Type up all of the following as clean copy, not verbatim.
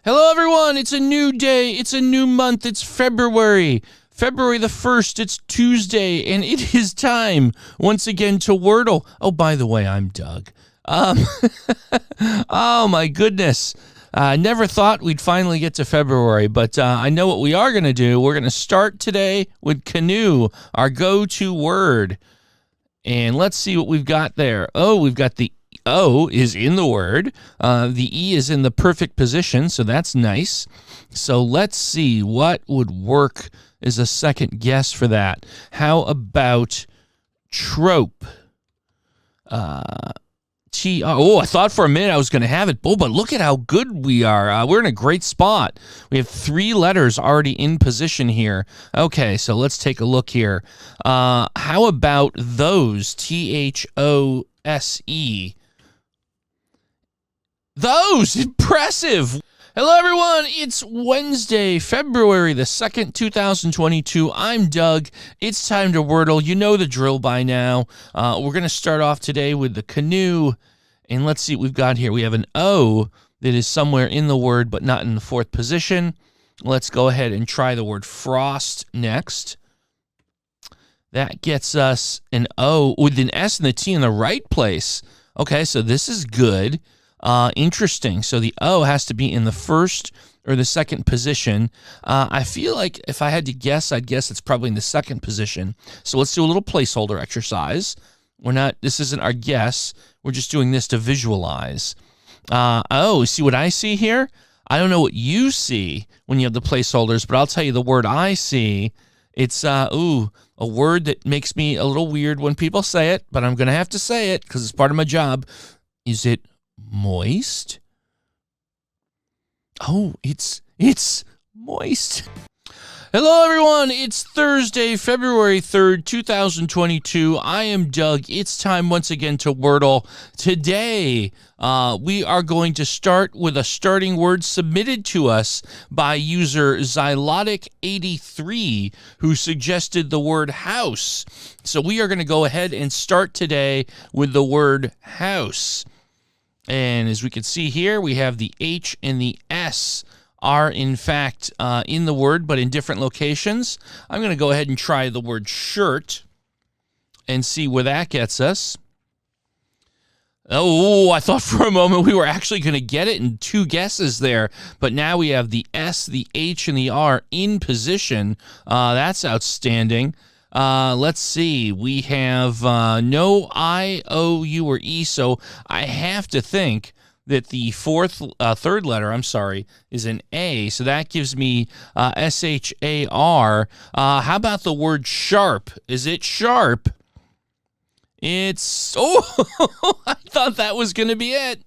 Hello, everyone. It's a new day. It's a new month. It's February. February the 1st. It's Tuesday, and it is time once again to Wordle. Oh, by the way, I'm Doug. Oh, my goodness. I never thought we'd finally get to February, but I know what we are going to do. We're going to start today with canoe, our go-to word. And let's see what we've got there. Oh, we've got the O is in the word. The E is in the perfect position, so that's nice. So let's see what would work as a second guess for that. How about trope? I thought for a minute I was going to have it. Oh, but look at how good we are. We're in a great spot. We have 3 letters already in position here. Okay, so let's take a look here. How about those? THOSE. Those! Impressive! Hello, everyone. It's Wednesday, February the 2nd, 2022. I'm Doug. It's time to Wordle. You know the drill by now. We're going to start off today with the canoe. And let's see what we've got here. We have an O that is somewhere in the word, but not in the 4th position. Let's go ahead and try the word frost next. That gets us an O with an S and the T in the right place. Okay, so this is good. Interesting. So the O has to be in the 1st or the 2nd position. I feel like if I had to guess, I'd guess it's probably in the 2nd position. So let's do a little placeholder exercise. This isn't our guess. We're just doing this to visualize. See what I see here? I don't know what you see when you have the placeholders, but I'll tell you the word I see. It's, a word that makes me a little weird when people say it, but I'm going to have to say it because it's part of my job. Is it moist? Oh, it's moist. Hello, everyone. It's Thursday, February 3rd, 2022. I am Doug. It's time once again to Wordle. Today, we are going to start with a starting word submitted to us by user Zylotic83, who suggested the word house. So we are going to go ahead and start today with the word house. And as we can see here, we have the H and the S are, in fact, in the word, but in different locations. I'm going to go ahead and try the word shirt and see where that gets us. Oh, I thought for a moment we were actually going to get it in 2 guesses there, but now we have the S, the H, and the R in position. That's outstanding. Let's see. We have no I, O, U, or E, so I have to think that the third letter, is an A, so that gives me S-H-A-R. How about the word sharp? Is it sharp? It's, I thought that was going to be it.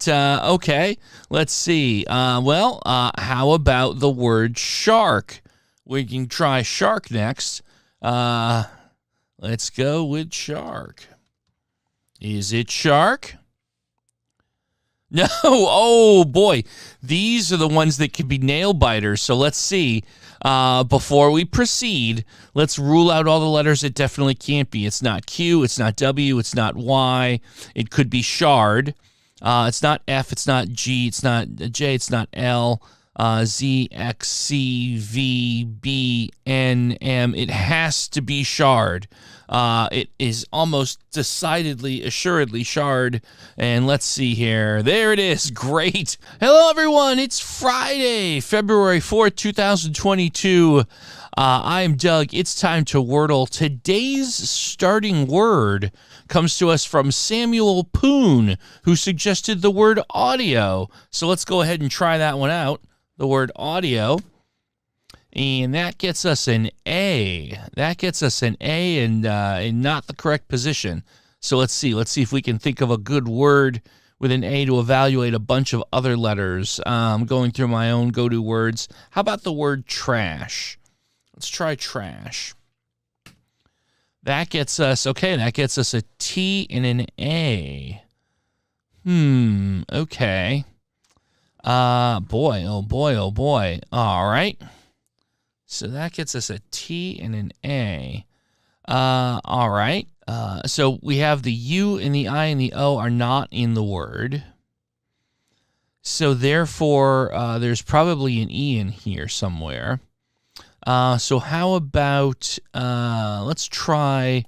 Okay, let's see. How about the word shark? We can try shark next. Let's go with shark. Is it shark? No. Oh, boy. These are the ones that could be nail biters. So let's see. Before we proceed, let's rule out all the letters it definitely can't be. It's not Q. It's not W. It's not Y. It could be shard. It's not F. It's not G. It's not J. It's not L. Z, X, C, V, B, N, M. It has to be shard. It is almost decidedly, assuredly shard. And let's see here. There it is. Great. Hello, everyone. It's Friday, February 4th, 2022. I am Doug. It's time to Wordle. Today's starting word comes to us from Samuel Poon, who suggested the word audio. So let's go ahead and try that one out. The word audio, and that gets us an A. And not the correct position. So let's see if we can think of a good word with an A to evaluate a bunch of other letters. I'm going through my own go-to words. How about the word trash? Let's try trash. That gets us a T and an A. Okay. Boy. All right. So that gets us a T and an A. All right. So we have the U and the I and the O are not in the word. So therefore, there's probably an E in here somewhere. So how about, let's try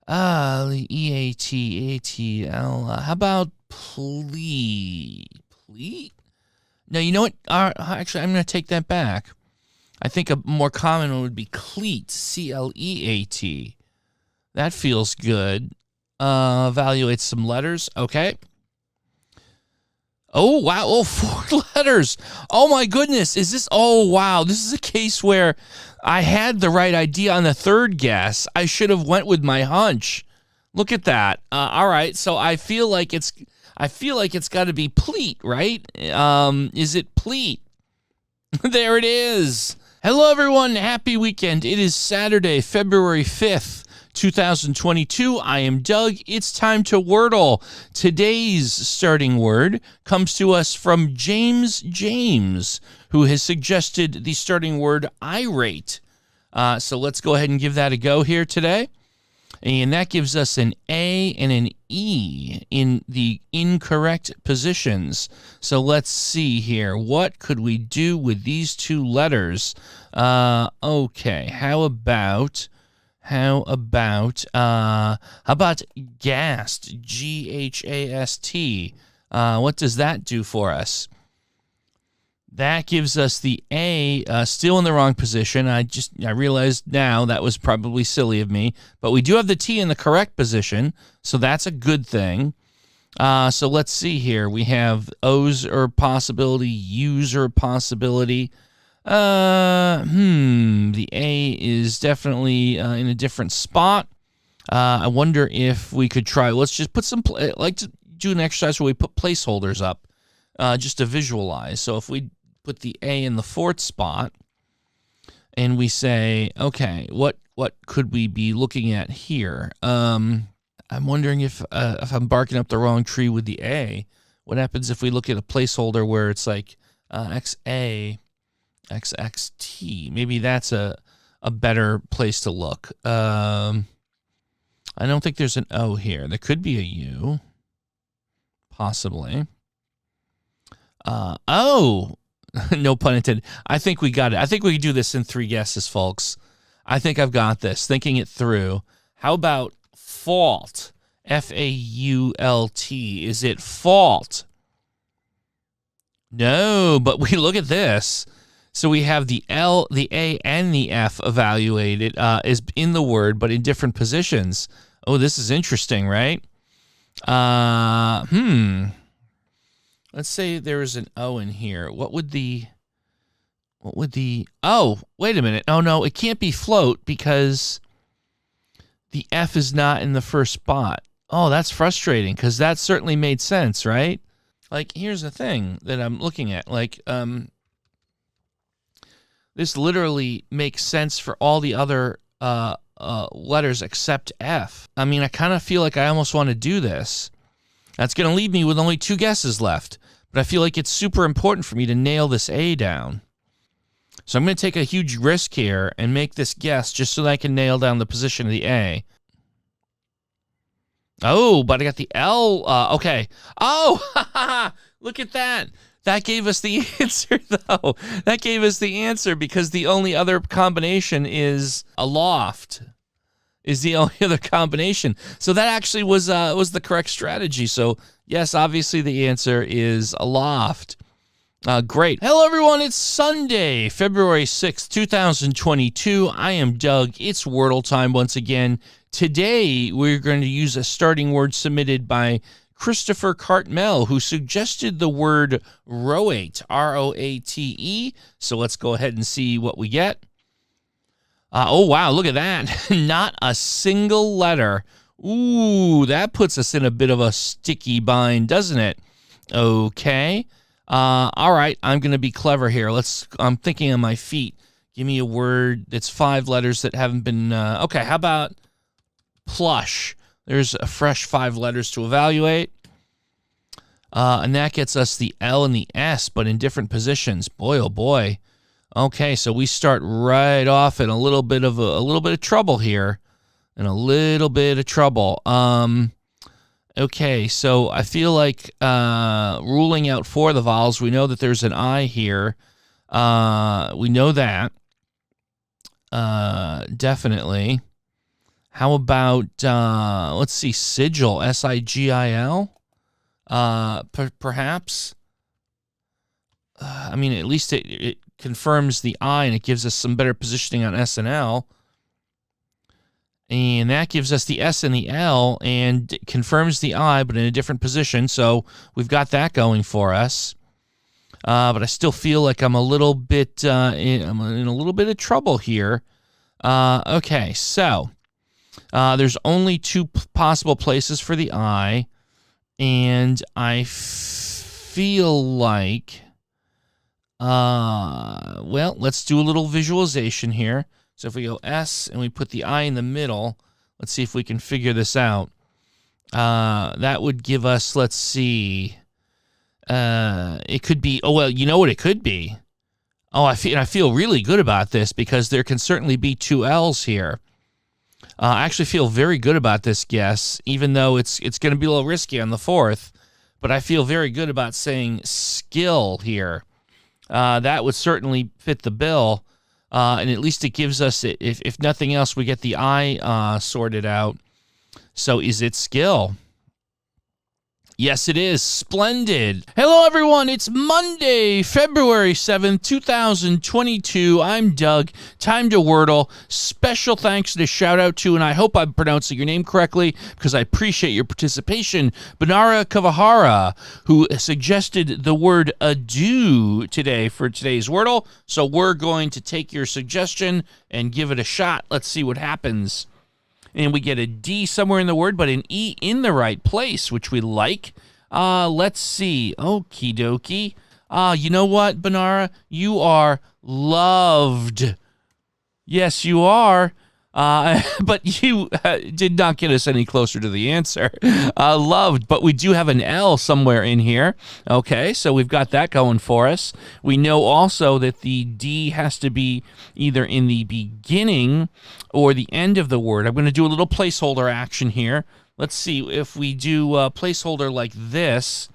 the E-A-T-A-T-L. How about pleat? Pleat? No, you know what? Actually, I'm going to take that back. I think a more common one would be cleat, C-L-E-A-T. That feels good. Evaluate some letters. Okay. Oh, wow. Oh, 4 letters. Oh, my goodness. Is this? Oh, wow. This is a case where I had the right idea on the third guess. I should have went with my hunch. Look at that. All right. So I feel like it's got to be pleat, right? Is it pleat? There it is. Hello, everyone. Happy weekend. It is Saturday, February 5th. 2022. I am Doug. It's time to Wordle. Today's starting word comes to us from James, who has suggested the starting word irate. So let's go ahead and give that a go here today. And that gives us an A and an E in the incorrect positions. So let's see here. What could we do with these 2 letters? Okay, how about gast, G-H-A-S-T? What does that do for us? That gives us the A, still in the wrong position. I realized now that was probably silly of me, but we do have the T in the correct position, so that's a good thing. So let's see here. We have O's are a possibility, U's are a possibility. The A is definitely in a different spot. I wonder if we could try. Let's just put some. Like to do an exercise where we put placeholders up, just to visualize. So if we put the A in the 4th spot, and we say, okay, what could we be looking at here? I'm wondering if I'm barking up the wrong tree with the A. What happens if we look at a placeholder where it's like XA? XXT. Maybe that's a better place to look. I don't think there's an O here. There could be a U. Possibly. Oh, no pun intended. I think we got it. I think we can do this in 3 guesses, folks. I think I've got this. Thinking it through. How about fault? F-A-U-L-T. Is it fault? No, but we look at this. So we have the L, the A, and the F evaluated is in the word, but in different positions. Oh, this is interesting, right? Let's say there is an O in here. What would the? Oh, wait a minute. Oh no, it can't be float because the F is not in the first spot. Oh, that's frustrating because that certainly made sense, right? Like, here's the thing that I'm looking at. Like, this literally makes sense for all the other letters except F. I mean, I kind of feel like I almost want to do this. That's going to leave me with only 2 guesses left. But I feel like it's super important for me to nail this A down. So I'm going to take a huge risk here and make this guess just so that I can nail down the position of the A. Oh, but I got the L. Okay. Oh, look at that. That gave us the answer, though. That gave us the answer because the only other combination is aloft. Is the only other combination. So that actually was the correct strategy. So yes, obviously the answer is aloft. Great. Hello, everyone. It's Sunday, February 6th, 2022. I am Doug. It's Wordle time once again. Today, we're going to use a starting word submitted by Christopher Cartmel, who suggested the word roate, R-O-A-T-E. So let's go ahead and see what we get. Oh, wow, look at that. Not a single letter. Ooh, that puts us in a bit of a sticky bind, doesn't it? Okay. All right, I'm going to be clever here. I'm thinking on my feet. Give me a word that's 5 letters that haven't been... okay, how about plush? There's a fresh 5 letters to evaluate. And that gets us the L and the S, but in different positions. Boy, oh boy. Okay, so we start right off in a little bit of trouble here. And a little bit of trouble. Okay, so I feel like ruling out 4 of the vowels. We know that there's an I here. We know that. Definitely. How about, let's see, sigil, S-I-G-I-L? Perhaps. I mean, at least it confirms the I, and it gives us some better positioning on S and L. And that gives us the S and the L, and confirms the I, but in a different position. So we've got that going for us. But I still feel like I'm a little bit, I'm in a little bit of trouble here. Okay, so there's only 2 possible places for the I, and I feel like, well, let's do a little visualization here. So if we go S and we put the I in the middle, let's see if we can figure this out. That would give us, let's see, it could be, oh, well, you know what it could be? Oh, I feel really good about this because there can certainly be 2 L's here. I actually feel very good about this guess, even though it's going to be a little risky on the 4th. But I feel very good about saying skill here. That would certainly fit the bill. And at least it gives us, if nothing else, we get the I sorted out. So is it skill? Yes, it is. Splendid. Hello, everyone. It's Monday, February 7th, 2022. I'm Doug. Time to Wordle. Special thanks and a shout out to, and I hope I'm pronouncing your name correctly because I appreciate your participation, Banara Kavahara, who suggested the word adieu today for today's Wordle. So we're going to take your suggestion and give it a shot. Let's see what happens. And we get a D somewhere in the word, but an E in the right place, which we like. Let's see. Okie dokie. You know what, Banara? You are loved. Yes, you are. But you did not get us any closer to the answer. Loved, but we do have an L somewhere in here. Okay, so we've got that going for us. We know also that the D has to be either in the beginning or the end of the word. I'm going to do a little placeholder action here. Let's see if we do a placeholder like this.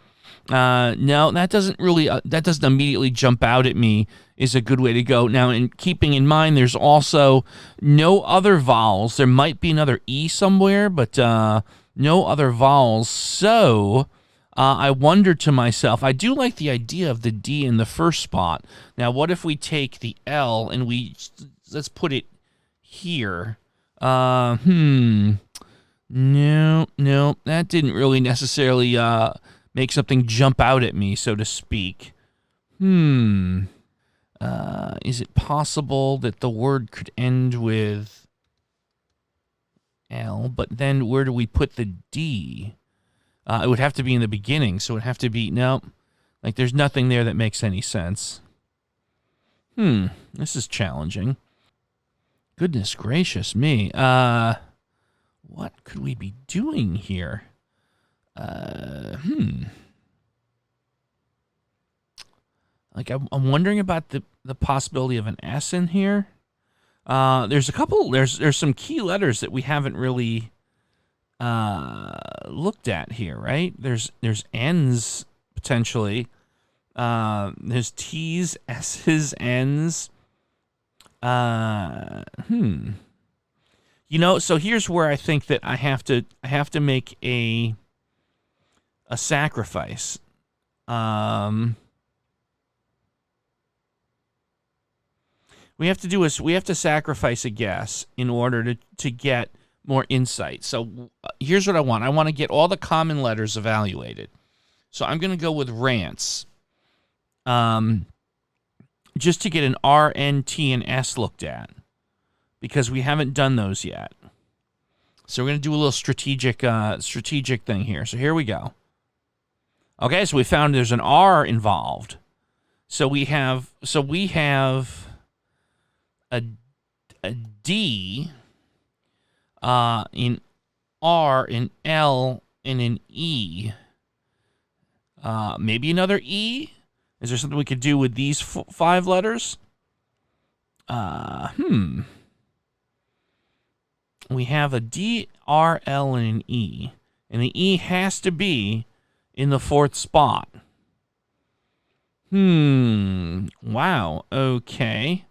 No, that doesn't really, that doesn't immediately jump out at me is a good way to go. Now, in keeping in mind, there's also no other vowels. There might be another E somewhere, but no other vowels. So I wonder to myself, I do like the idea of the D in the first spot. Now, what if we take the L and let's put it here. No, that didn't really necessarily make something jump out at me, so to speak. Is it possible that the word could end with L, but then where do we put the D? It would have to be in the beginning, so it would have to be, no, like there's nothing there that makes any sense. This is challenging. Goodness gracious me. What could we be doing here? Like, I'm wondering about the possibility of an S in here. There's a couple, there's some key letters that we haven't really looked at here, right? There's N's potentially. There's T's, S's, N's. You know, so here's where I think that I have to make a sacrifice. We have to sacrifice a guess in order to get more insight. So here's what I want. I want to get all the common letters evaluated. So I'm going to go with rants. Just to get an R, N, T, and S looked at, because we haven't done those yet. So we're going to do a little strategic thing here. So here we go. Okay, so we found there's an R involved. So we have a D, in R, in L, and in E. Maybe another E? Is there something we could do with these 5 letters? We have a D, R, L, and an E. And the E has to be in the fourth spot. Wow. Okay.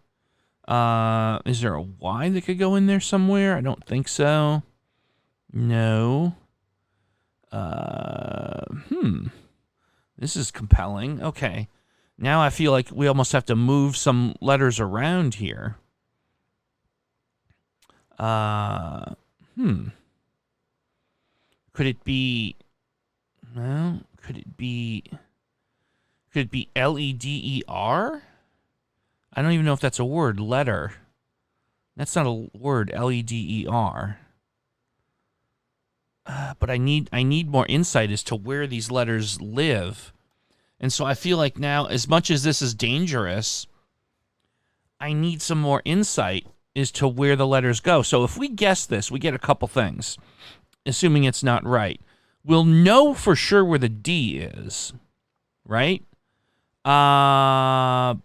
Is there a Y that could go in there somewhere? I don't think so. No. This is compelling. Okay. Now I feel like we almost have to move some letters around here. Could it be... Well, could it be L-E-D-E-R? I don't even know if that's a word. Letter. That's not a word. L-E-D-E-R. But I need more insight as to where these letters live. And so I feel like now, as much as this is dangerous, I need some more insight as to where the letters go. So if we guess this, we get a couple things, assuming it's not right. We'll know for sure where the D is, right? But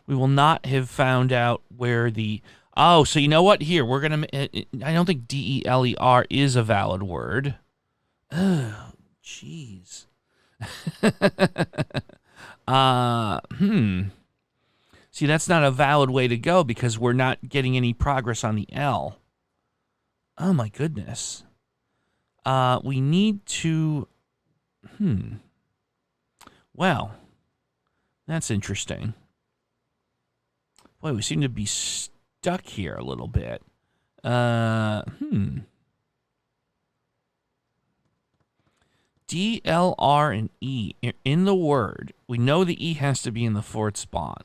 we will not have found out where the... Oh, so you know what? Here, we're going to... I don't think D-E-L-E-R is a valid word. Oh, jeez. See, that's not a valid way to go because we're not getting any progress on the L. Oh, my goodness. We need to... Well, that's interesting. Boy, we seem to be stuck here a little bit. D, L, R, and E in the word. We know the E has to be in the fourth spot.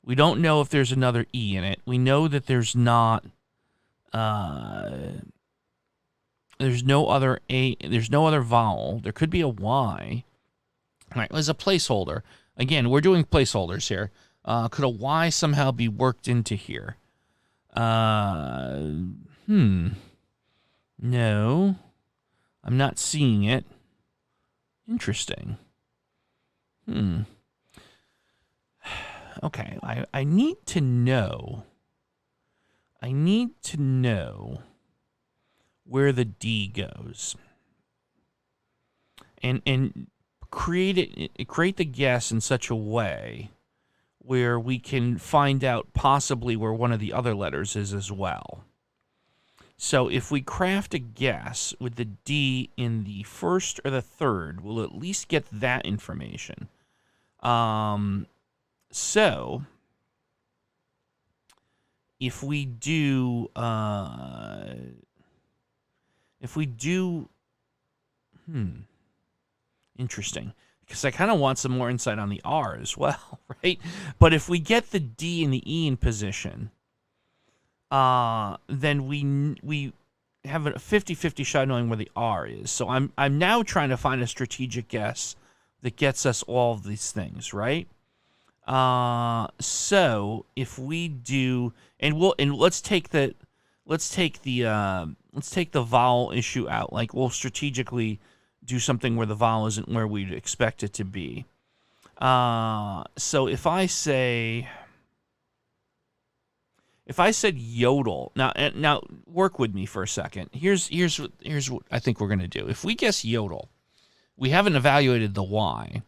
We don't know if there's another E in it. We know that there's not... there's no other vowel. There could be a Y. All right, as a placeholder. Again, we're doing placeholders here. Could a Y somehow be worked into here? No. I'm not seeing it. Interesting. Okay, I need to know. Where the D goes. And create the guess in such a way where we can find out possibly where one of the other letters is as well. So if we craft a guess with the D in the first or the third, we'll at least get that information. So if we do interesting. Because I kind of want some more insight on the R as well, right? But if we get the D and the E in position, then we have a 50-50 shot knowing where the R is. So I'm now trying to find a strategic guess that gets us all of these things, right? So if we do, let's take the vowel issue out. Like we'll strategically do something where the vowel isn't where we'd expect it to be. So if I said yodel, now work with me for a second. Here's what I think we're gonna do. If we guess yodel, we haven't evaluated the Y.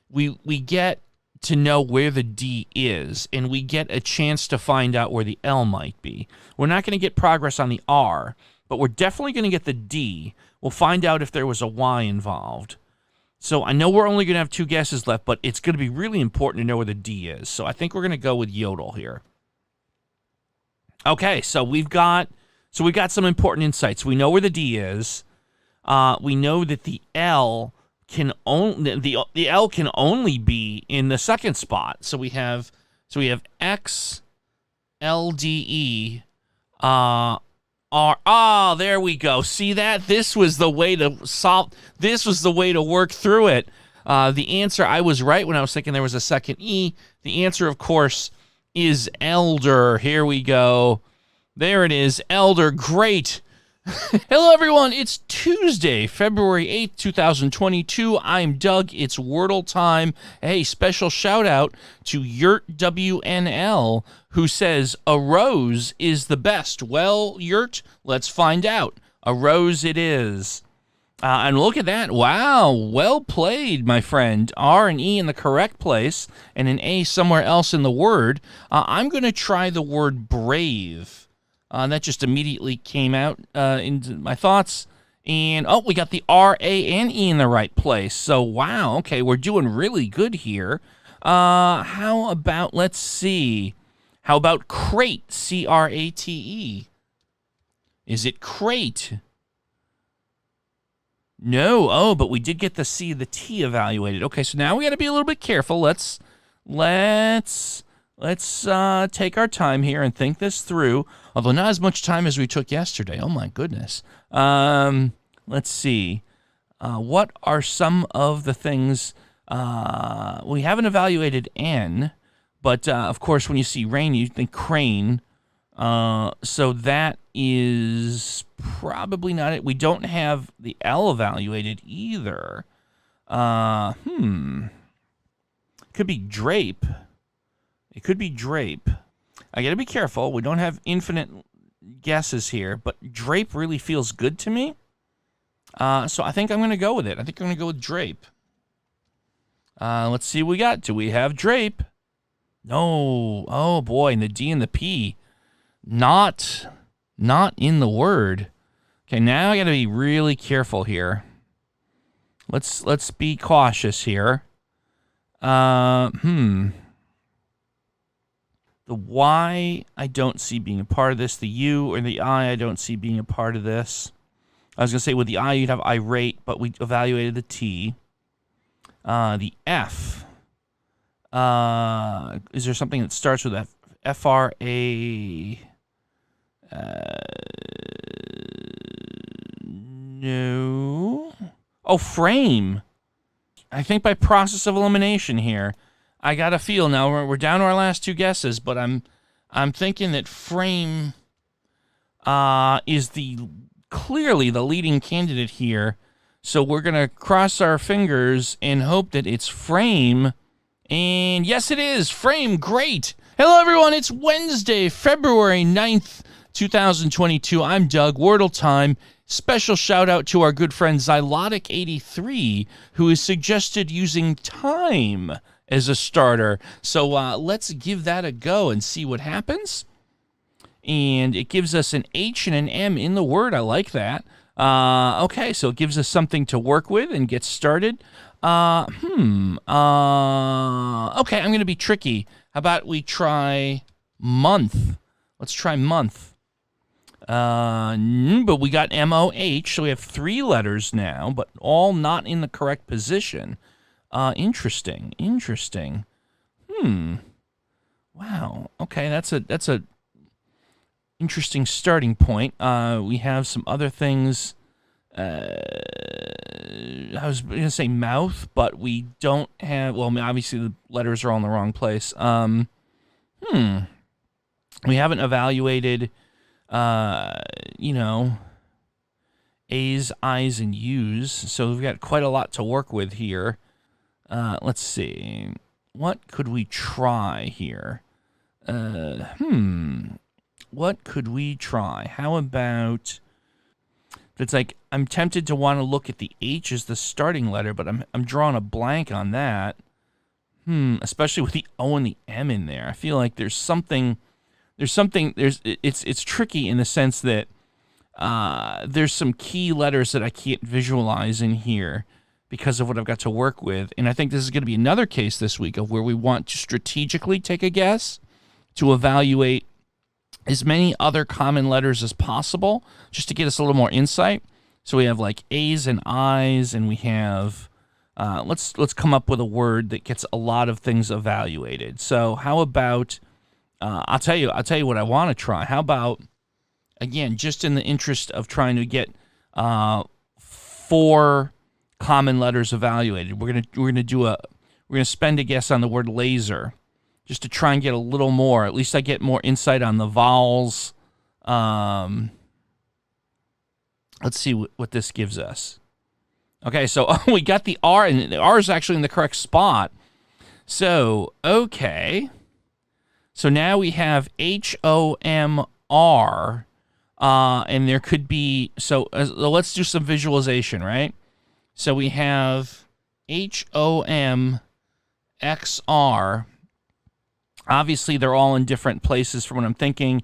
We get to know where the D is, and we get a chance to find out where the L might be. We're not going to get progress on the R, but we're definitely going to get the D. We'll find out if there was a Y involved. So I know we're only going to have two guesses left, but it's going to be really important to know where the D is. So I think we're going to go with yodel here. Okay, so we've got some important insights. We know where the D is. We know that the L can only be in the second spot. So we have X, L, D, E, R. Oh, there we go. See that? This was the way to solve. This was the way to work through it. The answer, I was right when I was thinking there was a second E. The answer, of course, is elder. Here we go. There it is, elder. Great. Hello, everyone. It's Tuesday, February 8th, 2022. I'm Doug. It's Wordle time. Hey, special shout out to Yurt WNL, who says, a rose is the best. Well, Yurt, let's find out. A rose it is. And look at that. Wow. Well played, my friend. R and E in the correct place and an A somewhere else in the word. I'm going to try the word brave. That just immediately came out into my thoughts. And, oh, we got the R, A, and E in the right place. So, wow. Okay, we're doing really good here. How about, let's see. How about crate? C-R-A-T-E. Is it crate? No. Oh, but we did get the C, the T evaluated. Okay, so now we got to be a little bit careful. Let's take our time here and think this through. Although not as much time as we took yesterday. Oh my goodness. Let's see. What are some of the things we haven't evaluated? N, but of course when you see rain, you think crane. So that is probably not it. We don't have the L evaluated either. Could be drape. It could be drape. I gotta be careful. We don't have infinite guesses here, but drape really feels good to me. So I think I'm gonna go with it. I think I'm gonna go with drape. Let's see what we got. Do we have drape? No. Oh boy, and the D and the P. Not in the word. Okay, now I gotta be really careful here. Let's be cautious here. The Y, I don't see being a part of this. The U or the I don't see being a part of this. I was going to say with the I, you'd have irate, but we evaluated the T. The F. Is there something that starts with F? F-R-A... no. Oh, frame. I think by process of elimination here, I got a feel now. We're down to our last two guesses, but I'm thinking that frame is clearly the leading candidate here. So we're gonna cross our fingers and hope that it's frame. And yes, it is frame. Great. Hello, everyone. It's Wednesday, February 9th, 2022. I'm Doug. Wordle time. Special shout out to our good friend Zylotic83, who has suggested using time as a starter. So let's give that a go and see what happens. And it gives us an H and an M in the word. I like that. Okay, so it gives us something to work with and get started. Okay, I'm going to be tricky. How about we try month? Let's try month. But we got M-O-H, so we have 3 letters now, but all not in the correct position. Interesting. Wow. Okay, that's a interesting starting point. We have some other things. I was going to say mouth, but we don't have. Well, obviously the letters are all in the wrong place. We haven't evaluated. A's, I's, and U's. So we've got quite a lot to work with here. Let's see. What could we try here? What could we try? How about... It's like I'm tempted to want to look at the H as the starting letter, but I'm drawing a blank on that. Especially with the O and the M in there. I feel like it's tricky in the sense that there's some key letters that I can't visualize in here because of what I've got to work with. And I think this is going to be another case this week of where we want to strategically take a guess to evaluate as many other common letters as possible just to get us a little more insight. So we have like A's and I's, and we have let's come up with a word that gets a lot of things evaluated. So how about I'll tell you what I want to try. How about, again, just in the interest of trying to get 4 common letters evaluated, we're gonna spend a guess on the word laser, just to try and get a little more. At least I get more insight on the vowels. Let's see what this gives us. Okay, so we got the R, and the R is actually in the correct spot. So, okay. So now we have HOMR, and there could be, so let's do some visualization, right? So we have HOMXR. Obviously, they're all in different places from what I'm thinking.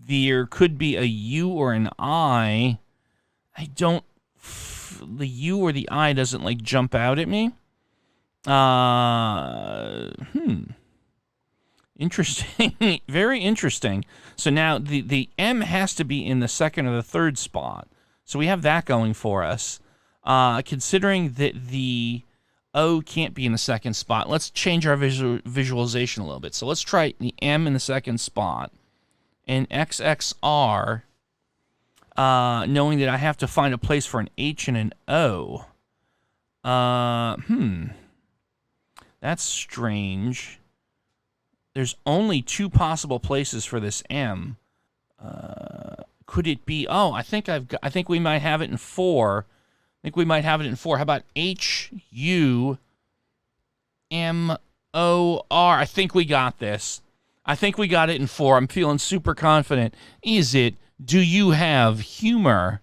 There could be a U or an I. The U or the I doesn't like jump out at me. Interesting. Very interesting. So now the M has to be in the second or the third spot. So we have that going for us. Considering that the O can't be in the second spot, let's change our visualization a little bit. So let's try the M in the second spot and XXR, knowing that I have to find a place for an H and an O. That's strange. There's only two possible places for this M. Could it be? Oh, I think we might have it in 4. How about HUMOR? I think we got this. I think we got it in 4. I'm feeling super confident. Is it? Do you have humor?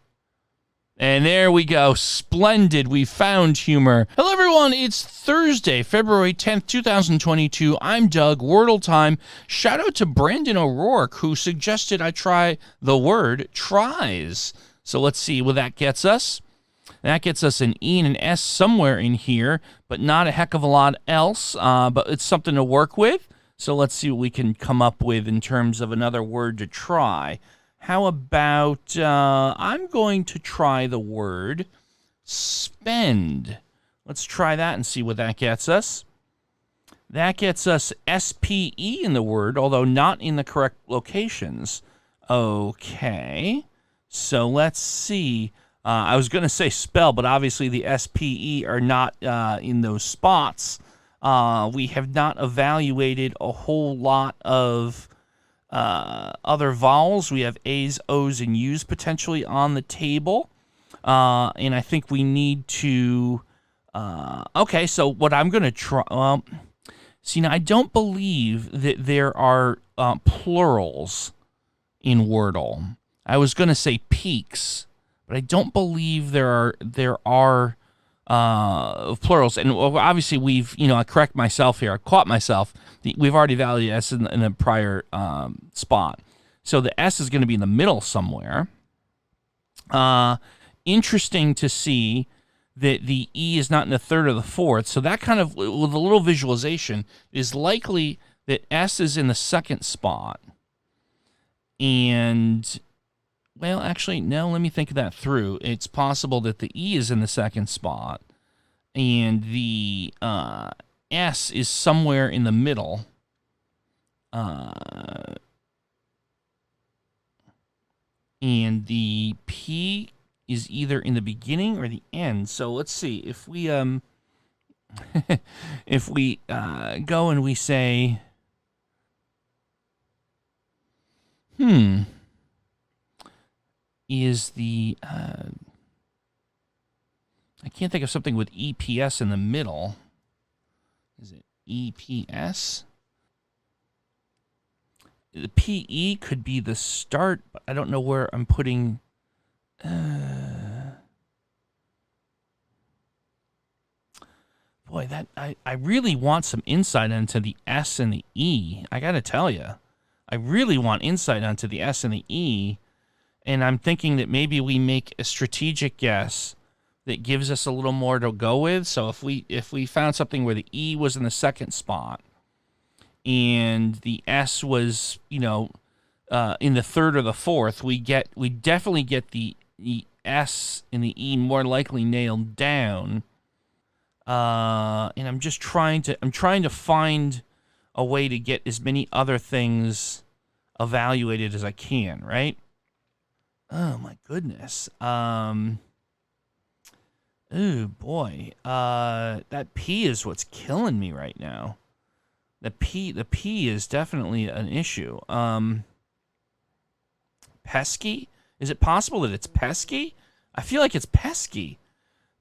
And there we go. Splendid. We found humor. Hello, everyone. It's Thursday, February 10th, 2022. I'm Doug. Wordle time. Shout out to Brandon O'Rourke, who suggested I try the word tries. So let's see what that gets us. That gets us an E and an S somewhere in here, but not a heck of a lot else. But it's something to work with. So let's see what we can come up with in terms of another word to try. How about, I'm going to try the word spend. Let's try that and see what that gets us. That gets us SPE in the word, although not in the correct locations. Okay, so let's see. I was going to say spell, but obviously the SPE are not in those spots. We have not evaluated a whole lot of other vowels. We have A's, O's, and U's potentially on the table. And I think we need to... okay, so what I'm going to try... see, now I don't believe that there are plurals in Wordle. I was going to say peaks, but I don't believe there are plurals. And obviously we've, I correct myself here. I caught myself. We've already valued S in the prior spot. So the S is going to be in the middle somewhere. Interesting to see that the E is not in the third or the fourth. So that kind of, with a little visualization, is likely that S is in the second spot. And, well, actually, no, let me think that through. It's possible that the E is in the second spot and the S is somewhere in the middle. And the P is either in the beginning or the end. So let's see. If we if we go and we say is the I can't think of something with EPS in the middle. Is it EPS? The PE could be the start, but I don't know where I'm putting... boy, that I really want some insight into the S and the E. I got to tell you. I really want insight onto the S and the E. And I'm thinking that maybe we make a strategic guess that gives us a little more to go with. So if we found something where the E was in the second spot and the S was, in the third or the fourth, we definitely get the S and the E more likely nailed down. And I'm trying to find a way to get as many other things evaluated as I can, right? Oh my goodness. Oh boy. That P is what's killing me right now. The P is definitely an issue. pesky? Is it possible that it's pesky? I feel like it's pesky.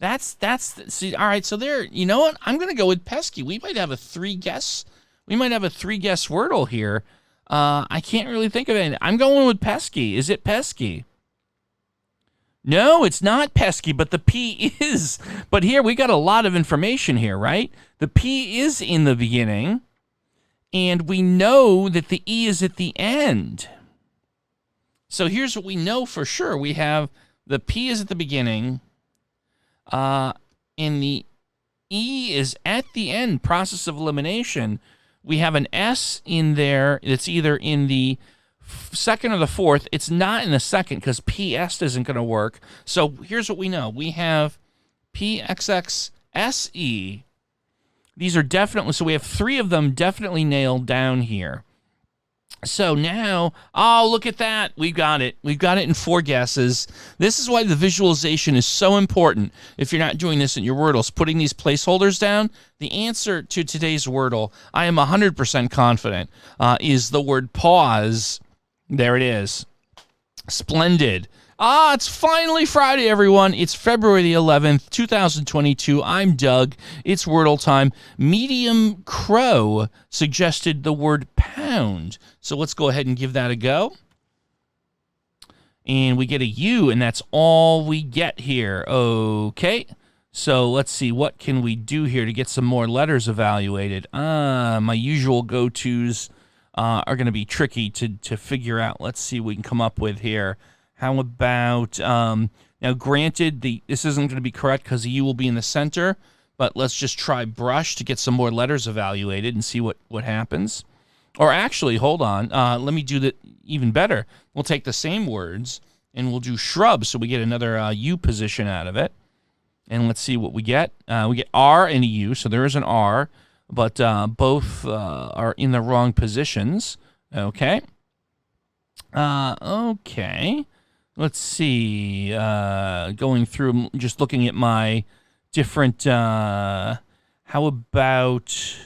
See, all right, so there, you know what? I'm going to go with pesky. We might have a three-guess Wordle here. I can't really think of it. I'm going with pesky. Is it pesky? No, it's not pesky, but the P is. But here, we got a lot of information here, right? The P is in the beginning, and we know that the E is at the end. So here's what we know for sure. We have the P is at the beginning, and the E is at the end, process of elimination. We have an S in there that's either in the second or the fourth. It's not in the second because PS isn't going to work. So here's what we know. We have PXXSE. These are definitely, so we have three of them definitely nailed down here. So now, oh, look at that. We've got it. We've got it in 4 guesses. This is why the visualization is so important. If you're not doing this in your Wordles, putting these placeholders down, the answer to today's Wordle, I am 100% confident, is the word pause. There it is. Splendid. It's finally Friday, everyone. It's February the 11th, 2022. I'm Doug. It's Wordle time. Medium Crow suggested the word pound. So let's go ahead and give that a go. And we get a U, and that's all we get here. Okay. So let's see. What can we do here to get some more letters evaluated? My usual go-tos are going to be tricky to figure out. Let's see what we can come up with here. How about, now granted, this isn't going to be correct because the U will be in the center, but let's just try brush to get some more letters evaluated and see what happens. Or actually, hold on, let me do that even better. We'll take the same words and we'll do shrub so we get another U position out of it. And let's see what we get. We get R and a U, so there is an R, but both are in the wrong positions. Okay. Okay. Let's see, going through, just looking at my different, how about,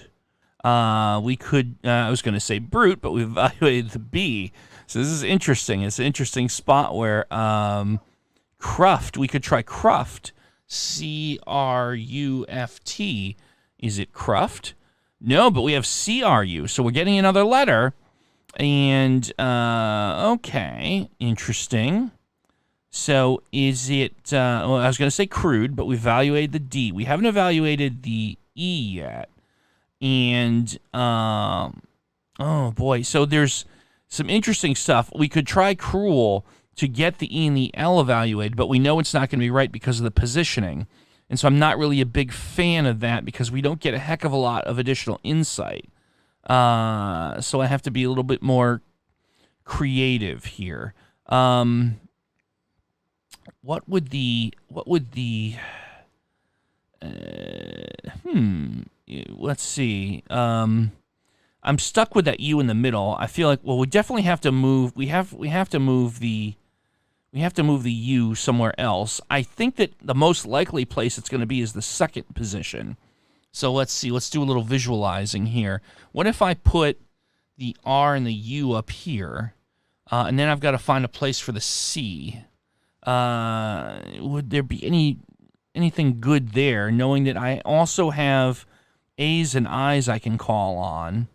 we could, I was going to say brute, but we evaluated the B. So this is interesting. It's an interesting spot where, cruft, we could try cruft, C-R-U-F-T. Is it cruft? No, but we have C-R-U, so we're getting another letter. And, okay, interesting. So is it, well, I was going to say crude, but we evaluated the D. We haven't evaluated the E yet. And, oh boy, so there's some interesting stuff. We could try cruel to get the E and the L evaluated, but we know it's not going to be right because of the positioning. And so I'm not really a big fan of that because we don't get a heck of a lot of additional insight. So I have to be a little bit more creative here. Let's see. I'm stuck with that U in the middle. I feel like, well, we definitely have to move. We have to move the U somewhere else. I think that the most likely place it's going to be is the second position. So let's see. Let's do a little visualizing here. What if I put the R and the U up here, and then I've got to find a place for the C? Would there be anything good there, knowing that I also have A's and I's I can call on,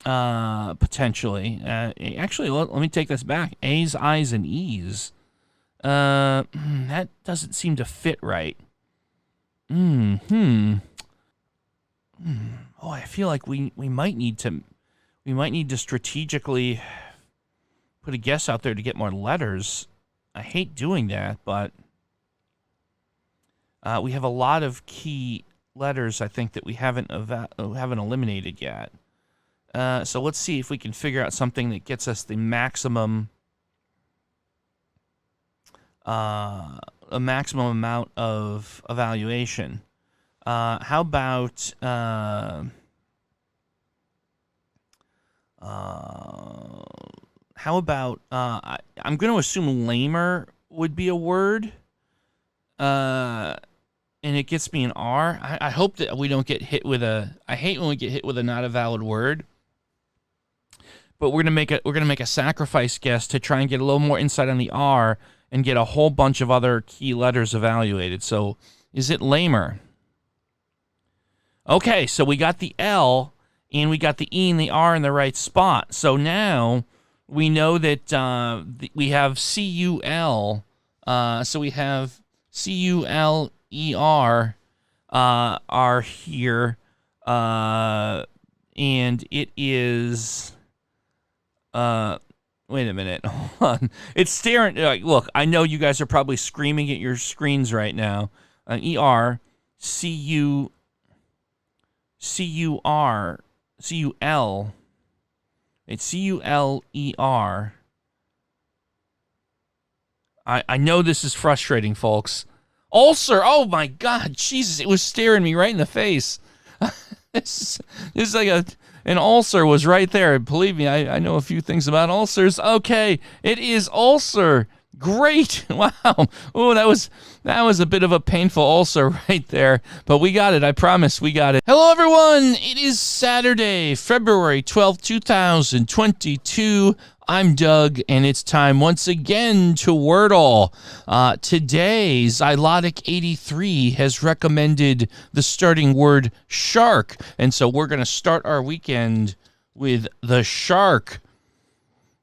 potentially. Actually, let me take this back. A's, I's, and E's. That doesn't seem to fit right. Oh, I feel like we might need to strategically put a guess out there to get more letters. I hate doing that, but we have a lot of key letters, I think, that we haven't eliminated yet. So let's see if we can figure out something that gets us the maximum, a maximum amount of evaluation. How about I'm going to assume lamer would be a word, and it gets me an R. I hope that we don't get hit with I hate when we get hit with a not a valid word, but we're gonna make a sacrifice guess to try and get a little more insight on the R and get a whole bunch of other key letters evaluated. So, is it lamer? Okay, so we got the L and we got the E and the R in the right spot. So now we know that we have C-U-L. So we have C-U-L-E-R are here. And it is... wait a minute. Hold on. It's staring... look, I know you guys are probably screaming at your screens right now. E-R, C-U... C-U-R, C-U-L, it's C-U-L-E-R. I know this is frustrating, folks. Ulcer, oh my God, Jesus, it was staring me right in the face. This is like an ulcer was right there. Believe me, I know a few things about ulcers. Okay, it is ulcer. Great. Wow. Oh, that was a bit of a painful ulcer right there. But we got it. I promise we got it. Hello, everyone. It is Saturday, February 12th, 2022. I'm Doug, and it's time once again to Wordle. Today, Zylotic83 has recommended the starting word shark. And so we're going to start our weekend with the shark.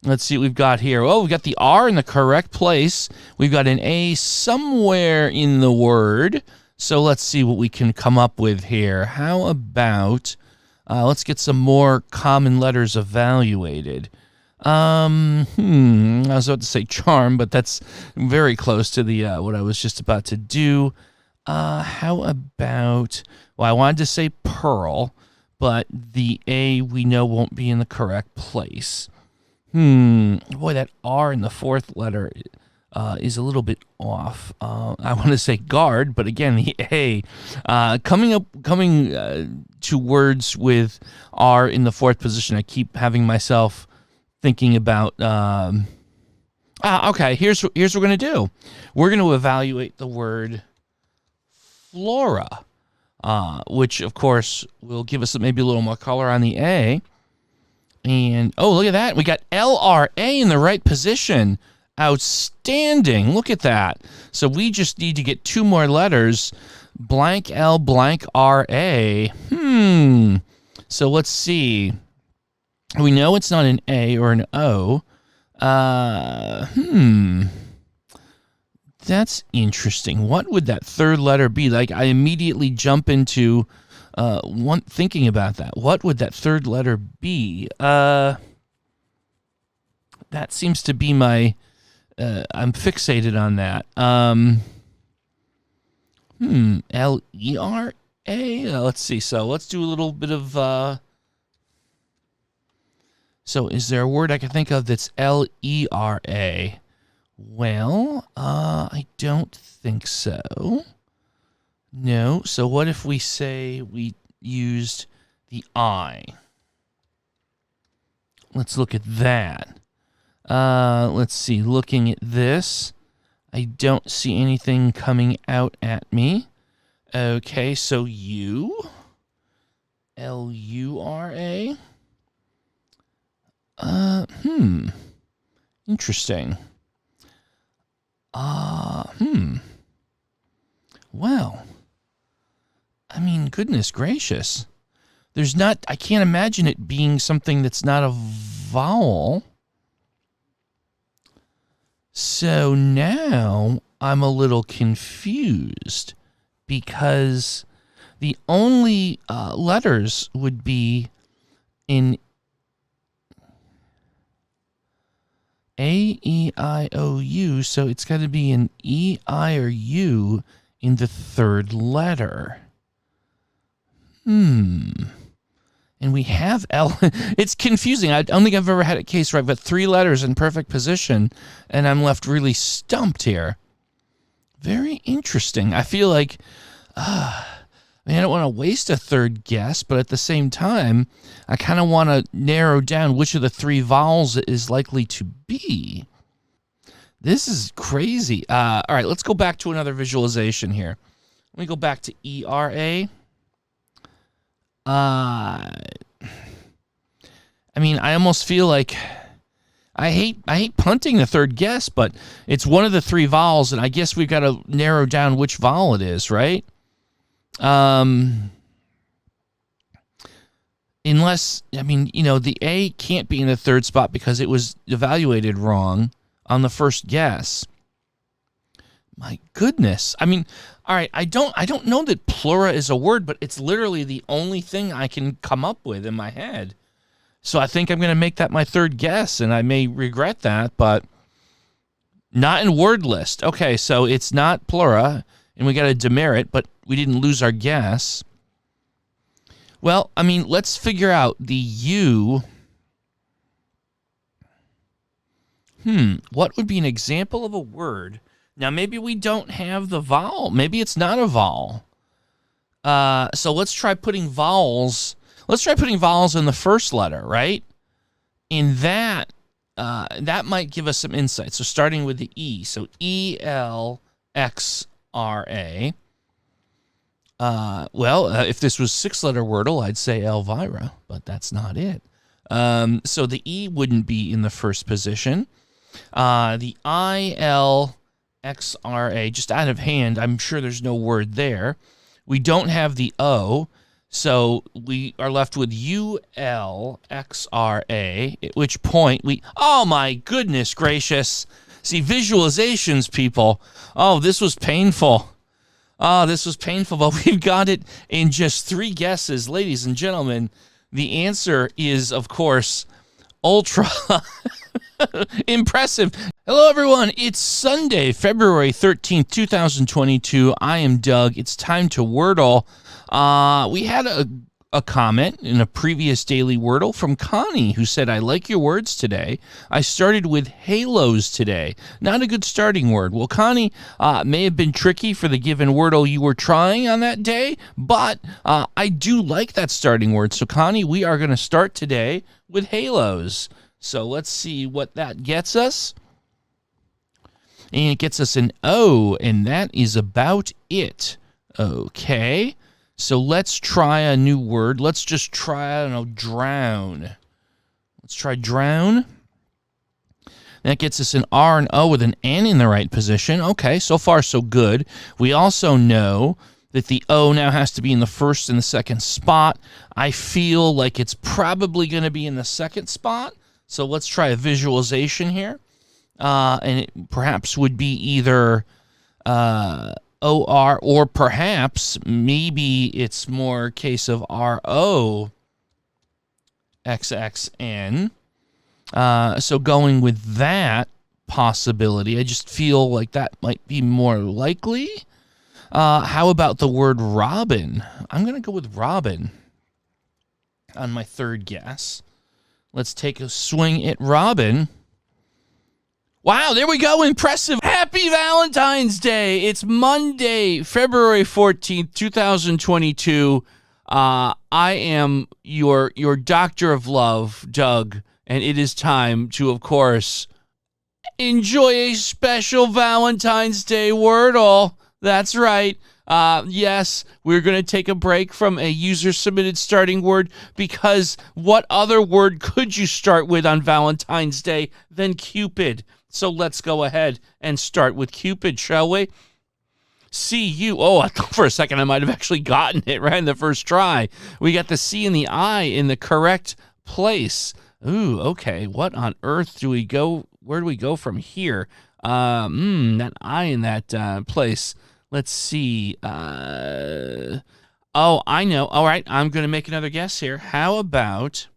Let's see what we've got here. Oh, we got the R in the correct place. We've got an A somewhere in the word. So let's see what we can come up with here. How about, let's get some more common letters evaluated. I was about to say charm, but that's very close to the what I was just about to do. How about, well, I wanted to say pearl, but the A we know won't be in the correct place. Boy, that R in the fourth letter is a little bit off. I want to say guard, but again, the A. Coming to words with R in the fourth position, I keep having myself thinking about. Okay, here's what we're going to do. We're going to evaluate the word flora, which of course will give us maybe a little more color on the A. And, oh, look at that. We got L-R-A in the right position. Outstanding. Look at that. So we just need to get two more letters. Blank L, blank R-A. So let's see. We know it's not an A or an O. That's interesting. What would that third letter be? Like, I immediately jump into... thinking about that, what would that third letter be? That seems to be my, I'm fixated on that. L-E-R-A? Let's see, so let's do a little bit of, so is there a word I can think of that's L-E-R-A? Well, I don't think so. No, so what if we say we used the I? Let's look at that. Let's see, looking at this, I don't see anything coming out at me. Okay, so U, L-U-R-A. Interesting. Well, I mean, goodness gracious. I can't imagine it being something that's not a vowel. So now I'm a little confused because the only letters would be in A, E, I, O, U. So it's got to be an E, I, or U in the third letter. And we have L. It's confusing. I don't think I've ever had a case where I've got three letters in perfect position, and I'm left really stumped here. Very interesting. I feel like, I don't want to waste a third guess, but at the same time, I kind of want to narrow down which of the three vowels it is likely to be. This is crazy. All right, let's go back to another visualization here. Let me go back to E-R-A. I mean, I almost feel like I hate punting the third guess, but it's one of the three vowels, and I guess we've got to narrow down which vowel it is, right? Unless, I mean, the A can't be in the third spot because it was evaluated wrong on the first guess. My goodness. I mean, all right, I don't know that plura is a word, but it's literally the only thing I can come up with in my head. So I think I'm going to make that my third guess, and I may regret that, but not in word list. Okay, so it's not plura, and we got a demerit, but we didn't lose our guess. Well, I mean, let's figure out the U. What would be an example of a word? Now, maybe we don't have the vowel. Maybe it's not a vowel. So let's try putting vowels. Let's try putting vowels in the first letter, right? In that, that might give us some insight. So starting with the E. So E-L-X-R-A. If this was six-letter Wordle, I'd say Elvira, but that's not it. So the E wouldn't be in the first position. The I-L-X-R-A, just out of hand, I'm sure there's no word there. We don't have the O, so we are left with U-L-X-R-A, at which point oh my goodness gracious. See, visualizations, people. Oh, this was painful. Oh, this was painful, but we've got it in just three guesses. Ladies and gentlemen, the answer is, of course, ultra impressive. Hello, everyone. It's Sunday, February 13th, 2022. I am Doug. It's time to Wordle. We had a comment in a previous daily Wordle from Connie, who said, I like your words today. I started with halos today. Not a good starting word. Well, Connie, may have been tricky for the given Wordle you were trying on that day, but I do like that starting word. So, Connie, we are going to start today with halos. So let's see what that gets us. And it gets us an O, and that is about it. Okay. So let's try a new word. Let's just try, I don't know, drown. Let's try drown. That gets us an R and O with an N in the right position. Okay, so far so good. We also know that the O now has to be in the first and the second spot. I feel like it's probably going to be in the second spot. So let's try a visualization here. And it perhaps would be either O-R, or perhaps maybe it's more a case of R-O-X-X-N. So going with that possibility, I just feel like that might be more likely. How about the word robin? I'm going to go with robin on my third guess. Let's take a swing at robin. Wow, there we go. Impressive. Happy Valentine's Day. It's Monday, February 14th, 2022. I am your doctor of love, Doug, and it is time to, of course, enjoy a special Valentine's Day Wordle. That's right. Yes, we're going to take a break from a user-submitted starting word because what other word could you start with on Valentine's Day than Cupid? So let's go ahead and start with Cupid, shall we? C-U. Oh, I thought for a second I might have actually gotten it right in the first try. We got the C and the I in the correct place. Ooh, okay. What on earth do we go? Where do we go from here? That I in that place. Let's see. Oh, I know. All right, I'm going to make another guess here. How about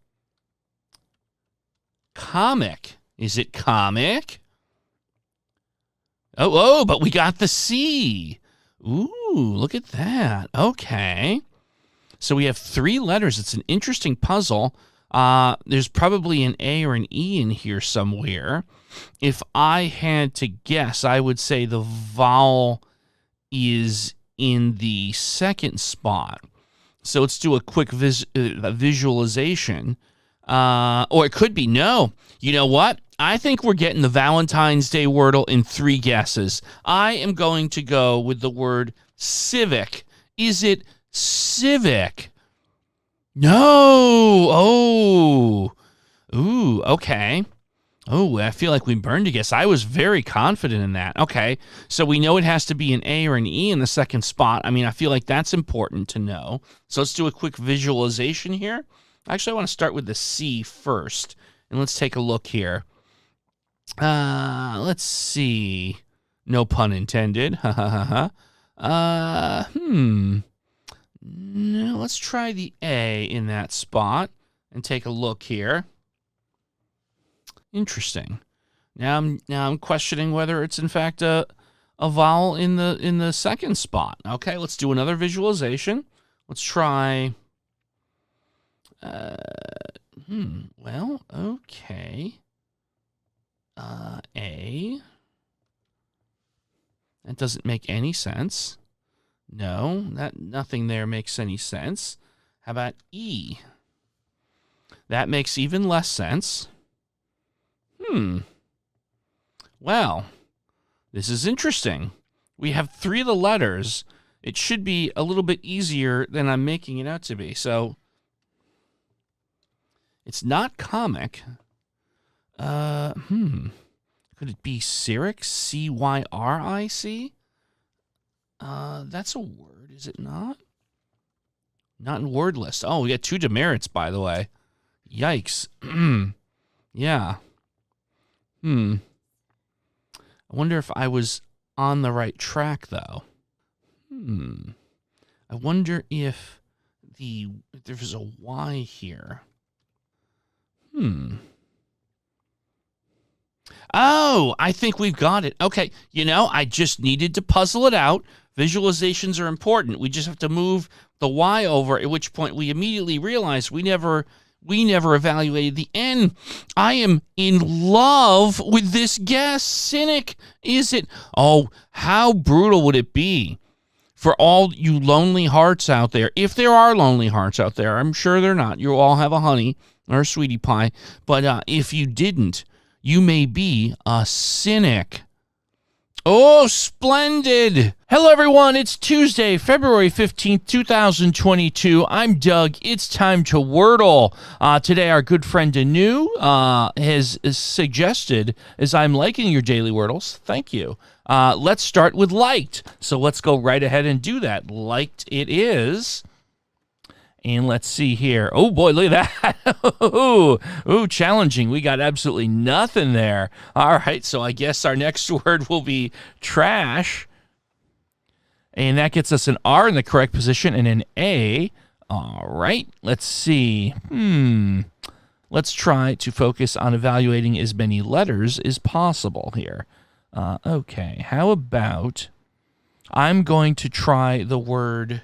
comic? Is it comic? Oh, but we got the C. Ooh, look at that. Okay. So we have three letters. It's an interesting puzzle. There's probably an A or an E in here somewhere. If I had to guess, I would say the vowel is in the second spot. So let's do a quick visualization. Or it could be no. You know what? I think we're getting the Valentine's Day Wordle in three guesses. I am going to go with the word civic. Is it civic? No. Ooh, okay. Oh, I feel like we burned a guess. I was very confident in that. Okay, so we know it has to be an A or an E in the second spot. I mean, I feel like that's important to know. So let's do a quick visualization here. Actually, I want to start with the C first, and let's take a look here. Let's see. No pun intended. Ha ha ha ha. No, let's try the A in that spot and take a look here. Interesting. Now I'm questioning whether it's in fact a vowel in the second spot. Okay, let's do another visualization. Let's try. Well, okay. A. That doesn't make any sense. No, nothing there makes any sense. How about E? That makes even less sense. Well, this is interesting. We have 3 of the letters. It should be a little bit easier than I'm making it out to be. So, it's not comic. Could it be Cyric? C-Y-R-I-C? That's a word, is it not? Not in word list. Oh, we got 2 demerits, by the way. Yikes. Yeah. I wonder if I was on the right track, though. I wonder if there's a Y here. Oh, I think we've got it. Okay, I just needed to puzzle it out. Visualizations are important. We just have to move the Y over, at which point we immediately realize we never evaluated the N. I am in love with this guess. Cynic, is it? Oh, how brutal would it be for all you lonely hearts out there? If there are lonely hearts out there, I'm sure they're not. You all have a honey or a sweetie pie. But if you didn't, you may be a cynic. Oh, splendid. Hello, everyone. It's Tuesday, February 15th, 2022. I'm Doug. It's time to Wordle. Today, our good friend Anu has suggested, as I'm liking your daily Wordles, thank you. Let's start with liked. So let's go right ahead and do that. Liked it is. And let's see here. Oh, boy, look at that. Ooh, challenging. We got absolutely nothing there. All right, so I guess our next word will be trash. And that gets us an R in the correct position and an A. All right, let's see. Let's try to focus on evaluating as many letters as possible here. Okay, how about I'm going to try the word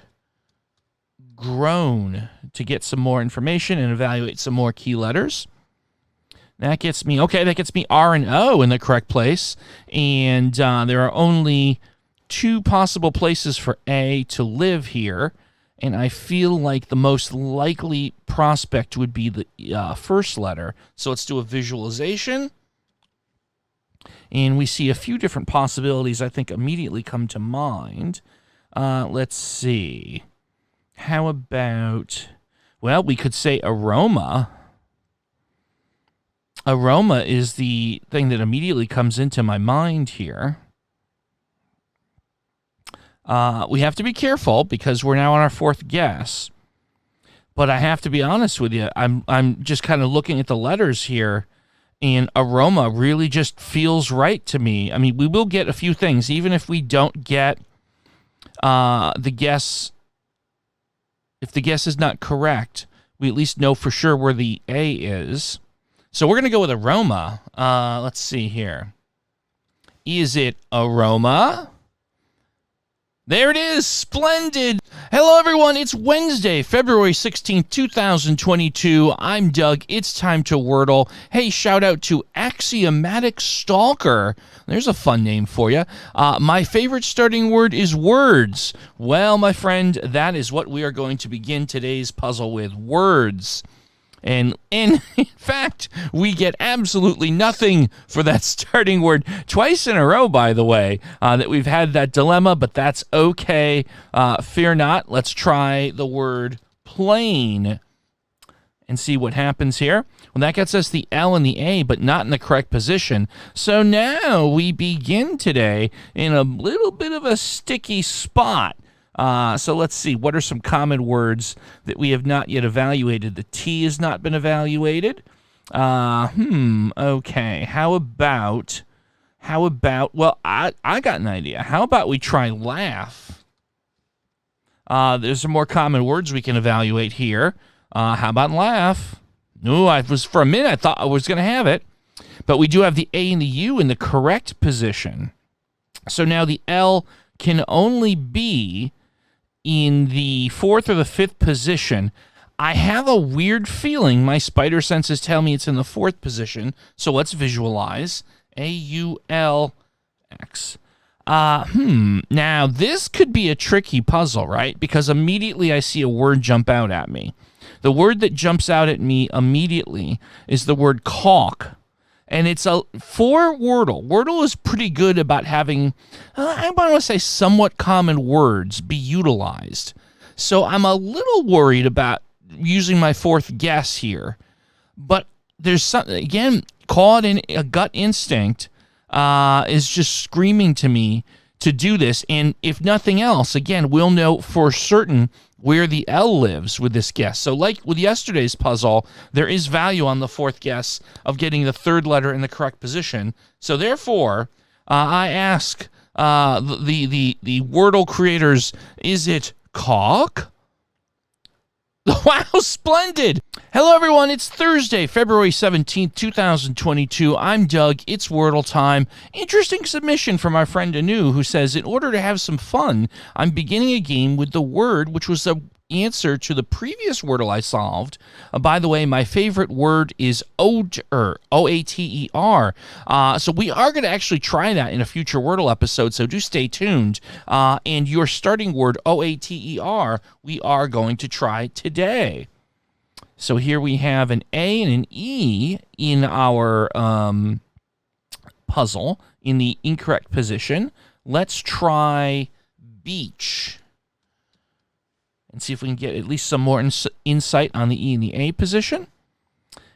grown to get some more information and evaluate some more key letters. That gets me R and O in the correct place. And there are only 2 possible places for A to live here. And I feel like the most likely prospect would be the first letter. So let's do a visualization. And we see a few different possibilities I think immediately come to mind. Let's see. How about, well, we could say aroma. Aroma is the thing that immediately comes into my mind here. We have to be careful because we're now on our 4th guess. But I have to be honest with you. I'm just kind of looking at the letters here, and aroma really just feels right to me. I mean, we will get a few things, even if we don't get the guess. If the guess is not correct, we at least know for sure where the A is. So we're going to go with aroma. Let's see here. Is it aroma? There it is. Splendid. Hello, everyone. It's Wednesday, February 16th, 2022. I'm Doug. It's time to Wordle. Hey, shout out to Axiomatic Stalker. There's a fun name for you. My favorite starting word is words. Well, my friend, that is what we are going to begin today's puzzle with, words. And in fact, we get absolutely nothing for that starting word twice in a row, by the way, that we've had that dilemma, but that's okay. Fear not. Let's try the word plain. and see what happens here. Well, that gets us the L and the A, but not in the correct position. So now we begin today in a little bit of a sticky spot. So let's see, what are some common words that we have not yet evaluated? The T has not been evaluated. Okay, how about, well, I got an idea. How about we try laugh? There's some more common words we can evaluate here. How about laugh? No, for a minute I thought I was going to have it, but we do have the A and the U in the correct position. So now the L can only be in the 4th or the 5th position. I have a weird feeling my spider senses tell me it's in the 4th position, so let's visualize. A-U-L-X. Now this could be a tricky puzzle, right? Because immediately I see a word jump out at me. The word that jumps out at me immediately is the word caulk. And it's for Wordle. Wordle is pretty good about having, I want to say, somewhat common words be utilized. So I'm a little worried about using my 4th guess here. But there's something, again, call it a gut instinct, is just screaming to me to do this. And if nothing else, again, we'll know for certain where the L lives with this guess. So like with yesterday's puzzle, there is value on the 4th guess of getting the 3rd letter in the correct position. So therefore, I ask the Wordle creators, is it caulk? Wow, splendid! Hello, everyone. It's Thursday, February 17th, 2022. I'm Doug. It's Wordle time. Interesting submission from our friend Anu, who says, in order to have some fun, I'm beginning a game with the word, which was the answer to the previous Wordle I solved. By the way, my favorite word is oater, O-A-T-E-R. So we are going to actually try that in a future Wordle episode, so do stay tuned. And your starting word, O-A-T-E-R, we are going to try today. So here we have an A and an E in our puzzle in the incorrect position. Let's try beach and see if we can get at least some more insight on the E and the A position.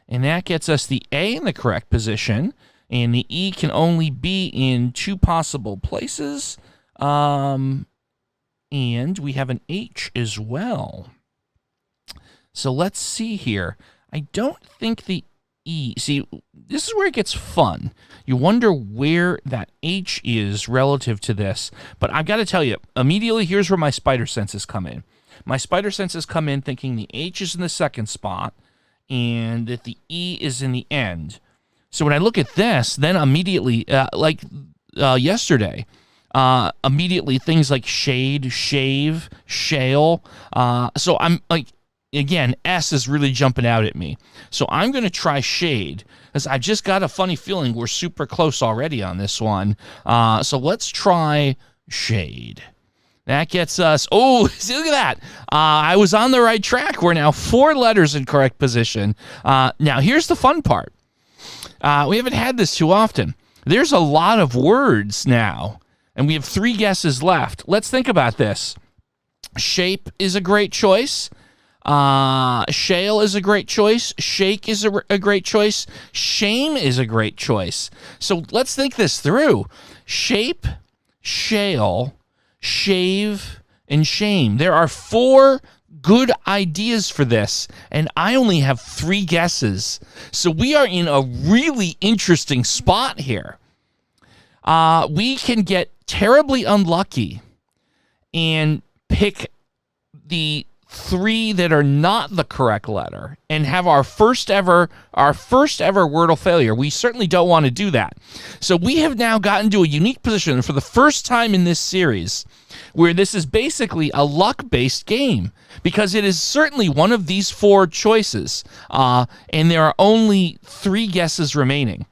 And that gets us the A in the correct position, and the E can only be in 2 possible places. And we have an H as well. So let's see here. I don't think the E, see, this is where it gets fun. You wonder where that H is relative to this. But I've got to tell you, immediately here's where my spider senses come in. My spider senses come in thinking the H is in the 2nd spot and that the E is in the end. So when I look at this, then immediately, yesterday, immediately things like shade, shave, shale. So I'm like, again, S is really jumping out at me. So I'm going to try shade because I've just got a funny feeling we're super close already on this one. So let's try shade. That gets us, oh, see, look at that. I was on the right track. We're now 4 letters in correct position. Now, here's the fun part. We haven't had this too often. There's a lot of words now, and we have 3 guesses left. Let's think about this. Shape is a great choice. Shale is a great choice. Shake is a great choice. Shame is a great choice. So let's think this through. Shape, shale, shave, and shame. There are 4 good ideas for this, and I only have 3 guesses. So we are in a really interesting spot here. We can get terribly unlucky and pick the 3 that are not the correct letter and have our first ever Wordle failure. We certainly don't want to do that. So we have now gotten to a unique position for the first time in this series where this is basically a luck-based game because it is certainly one of these 4 choices, and there are only 3 guesses remaining.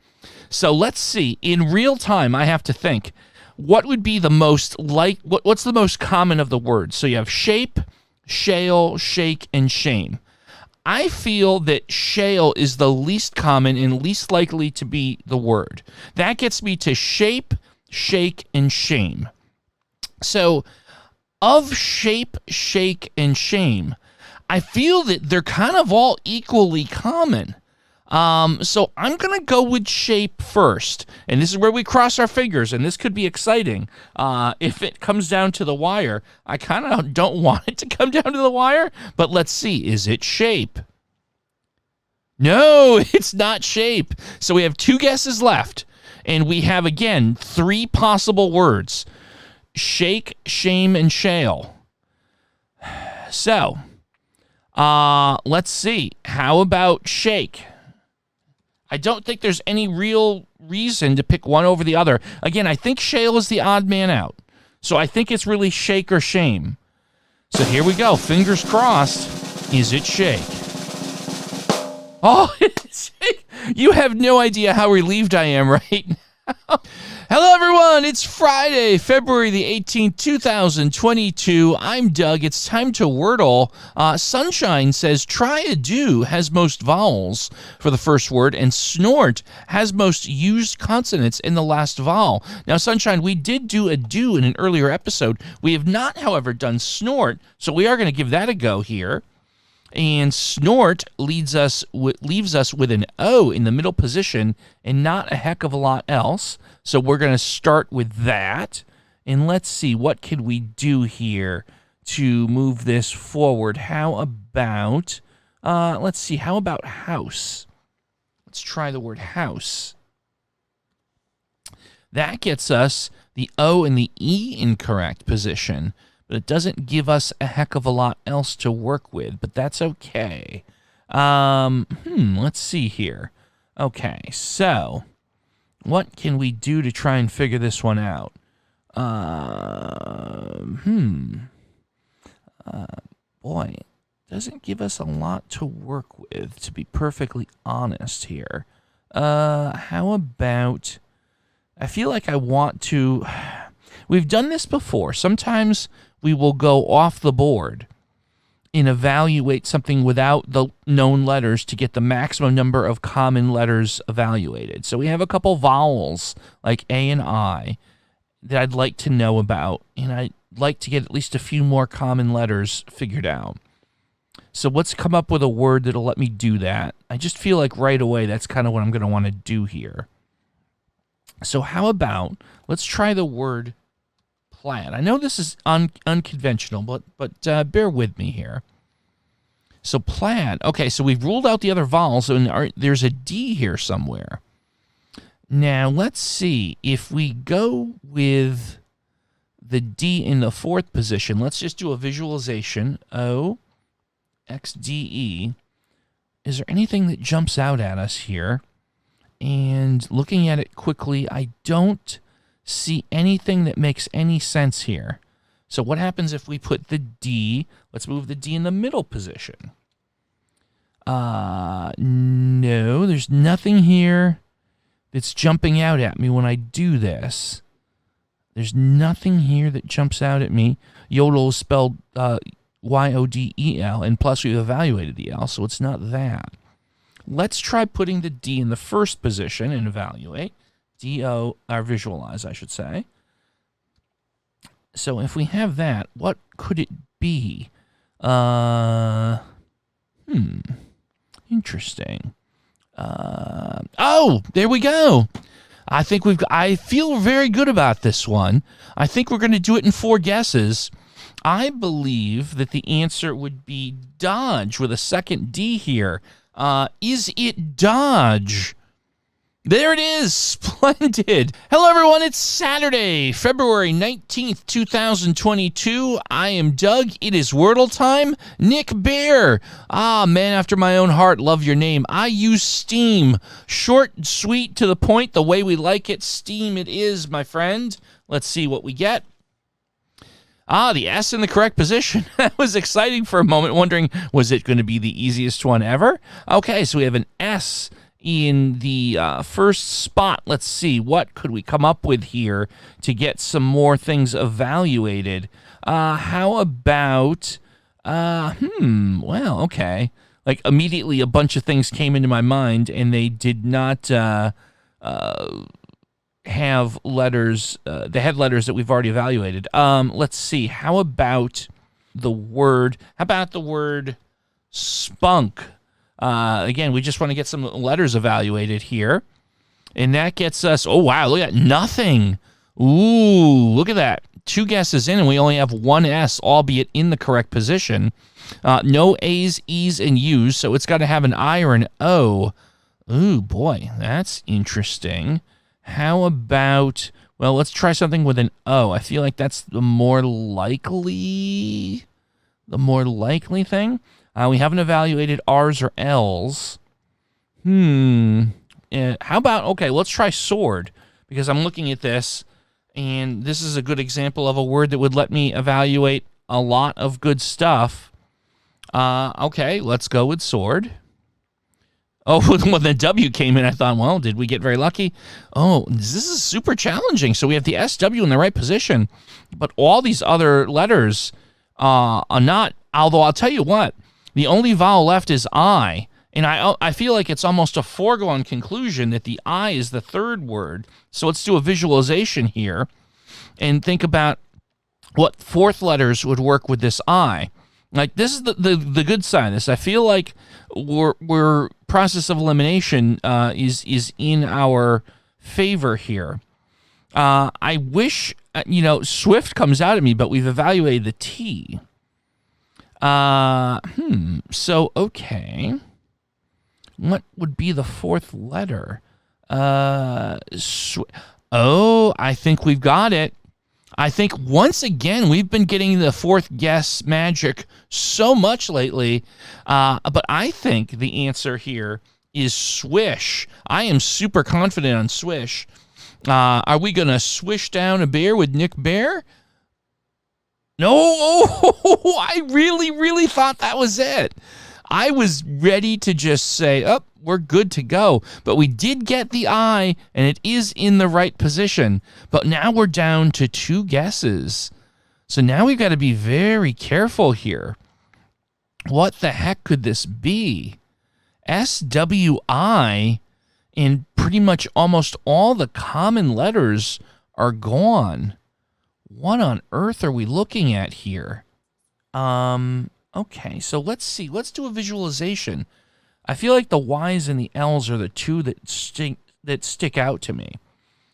So let's see. In real time, I have to think, what would be the most what's the most common of the words? So you have shape, shale, shake, and shame. I feel that shale is the least common and least likely to be the word. That gets me to shape, shake, and shame. So of shape, shake, and shame, I feel that they're kind of all equally common. So I'm going to go with shape first. And this is where we cross our fingers, and this could be exciting. If it comes down to the wire, I kind of don't want it to come down to the wire, but let's see. Is it shape? No, it's not shape. So we have 2 guesses left, and we have, again, 3 possible words. Shake, shame, and shale. So, let's see. How about shake? I don't think there's any real reason to pick one over the other. Again, I think shale is the odd man out. So I think it's really shake or shame. So here we go. Fingers crossed. Is it shake? Oh, it's shake. You have no idea how relieved I am right now. Hello, everyone. It's Friday, February the 18th, 2022. I'm Doug. It's time to Wordle. Sunshine says, try a do has most vowels for the first word, and snort has most used consonants in the last vowel. Now, Sunshine, we did do a do in an earlier episode. We have not, however, done snort, so we are going to give that a go here. And snort leaves us with an O in the middle position and not a heck of a lot else. So we're going to start with that. And let's see, what could we do here to move this forward? How about, let's see, how about house? Let's try the word house. That gets us the O and the E in correct position. But it doesn't give us a heck of a lot else to work with, but that's okay. Let's see here. Okay, so what can we do to try and figure this one out? Boy, it doesn't give us a lot to work with, to be perfectly honest here. How about, I feel like I want to, we've done this before. Sometimes we will go off the board and evaluate something without the known letters to get the maximum number of common letters evaluated. So we have a couple vowels like A and I that I'd like to know about, and I'd like to get at least a few more common letters figured out. So let's come up with a word that'll let me do that. I just feel like right away that's kind of what I'm going to want to do here. So how about, let's try the word plaid. I know this is unconventional, but bear with me here. So plaid. Okay, so we've ruled out the other vowels, and there's a D here somewhere. Now, let's see. If we go with the D in the 4th position, let's just do a visualization. O, X, D, E. Is there anything that jumps out at us here? And looking at it quickly, I don't see anything that makes any sense here. So what happens if we put the D, let's move the D in the middle position. No, there's nothing here that's jumping out at me when I do this. There's nothing here that jumps out at me. Yodel is spelled Y-O-D-E-L, and plus we've evaluated the L, so it's not that. Let's try putting the D in the 1st position and evaluate. D-O, or visualize, I should say. So if we have that, what could it be? Interesting. Oh, there we go. I feel very good about this one. I think we're going to do it in 4 guesses. I believe that the answer would be Dodge with a second D here. Is it Dodge? There it is. Splendid. Hello, everyone. It's Saturday, February 19th, 2022. I am Doug. It is Wordle time. Nick Bear. Man after my own heart. Love your name. I use Steam. Short and sweet to the point, the way we like it. Steam it is, my friend. Let's see what we get. The S in the correct position. That was exciting for a moment, wondering, was it going to be the easiest one ever? Okay, so we have an S in the first spot. Let's see, what could we come up with here to get some more things evaluated? How about, well, okay. Like, immediately a bunch of things came into my mind, and they did not have letters, they had letters that we've already evaluated. Let's see, how about the word spunk. Again, we just want to get some letters evaluated here. And that gets us, oh, wow, look at nothing. Ooh, look at that. 2 guesses in, and we only have 1 S, albeit in the correct position. No A's, E's, and U's, so it's got to have an I or an O. Ooh, boy, that's interesting. How about, well, let's try something with an O. I feel like that's the more likely thing. We haven't evaluated R's or L's. How about, okay, let's try sword, because I'm looking at this, and this is a good example of a word that would let me evaluate a lot of good stuff. Okay, let's go with sword. Oh, when the W came in, I thought, well, did we get very lucky? Oh, this is super challenging. So we have the SW in the right position, but all these other letters are not, although I'll tell you what, the only vowel left is I. And I feel like it's almost a foregone conclusion that the I is the third word. So let's do a visualization here and think about what fourth letters would work with this I. Like, this is the good side of this. I feel like we're process of elimination is in our favor here. I wish, Swift comes out at me, but we've evaluated the T. So, okay. What would be the fourth letter? I think we've got it. I think once again, we've been getting the fourth guess magic so much lately. But I think the answer here is swish. I am super confident on swish. Are we going to swish down a bear with Nick Bear? No, I really, really thought that was it. I was ready to just say, oh, we're good to go. But we did get the I, and it is in the right position. But now we're down to 2 guesses. So now we've got to be very careful here. What the heck could this be? SWI, and pretty much almost all the common letters are gone. What on earth are we looking at here? Okay, so let's see. Let's do a visualization. I feel like the Y's and the L's are the 2 that stick out to me.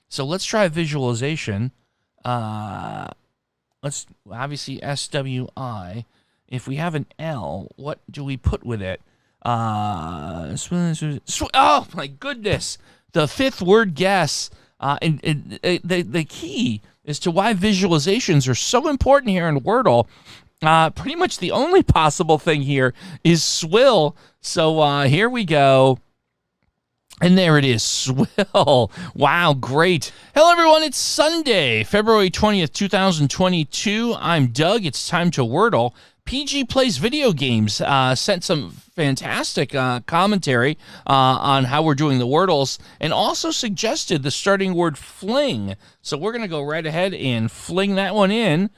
So let's try a visualization. Let's obviously SWI. If we have an L, what do we put with it? Oh my goodness! The 5th word guess. And the key as to why visualizations are so important here in Wordle. Pretty much the only possible thing here is swill. So here we go. And there it is, swill. Wow, great. Hello, everyone. It's Sunday, February 20th, 2022. I'm Doug. It's time to Wordle. PG Plays Video Games sent some fantastic commentary on how we're doing the Wordles and also suggested the starting word fling. So we're going to go right ahead and fling that one in.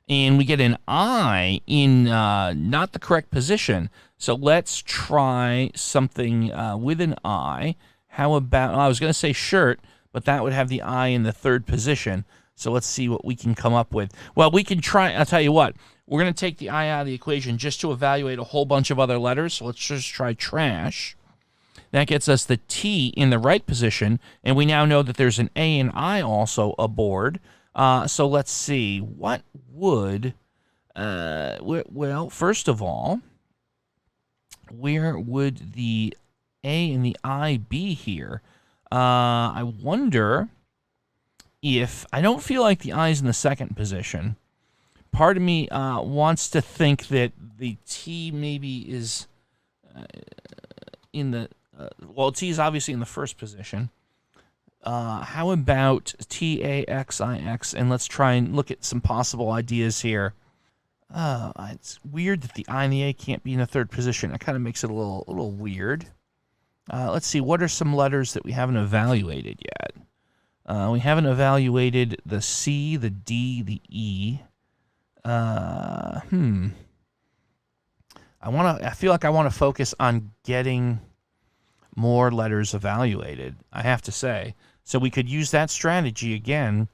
And we get an I in not the correct position. So let's try something with an I. How about, I was going to say shirt, but that would have the I in the 3rd position. So let's see what we can come up with. Well, we can try, I'll tell you what, we're going to take the I out of the equation just to evaluate a whole bunch of other letters. So let's just try trash. That gets us the T in the right position. And we now know that there's an A and I also aboard. So let's see, what would, well, first of all, where would the A and the I be here? I wonder if, I don't feel like the I's in the 2nd position. Part of me wants to think that the T maybe is in the, well, T is obviously in the 1st position. How about TAXIX? And let's try and look at some possible ideas here. It's weird that the I and the A can't be in the 3rd position. It kind of makes it a little weird. Let's see, what are some letters that we haven't evaluated yet? We haven't evaluated the C, the D, the E. I feel like I want to focus on getting more letters evaluated, I have to say. So we could use that strategy again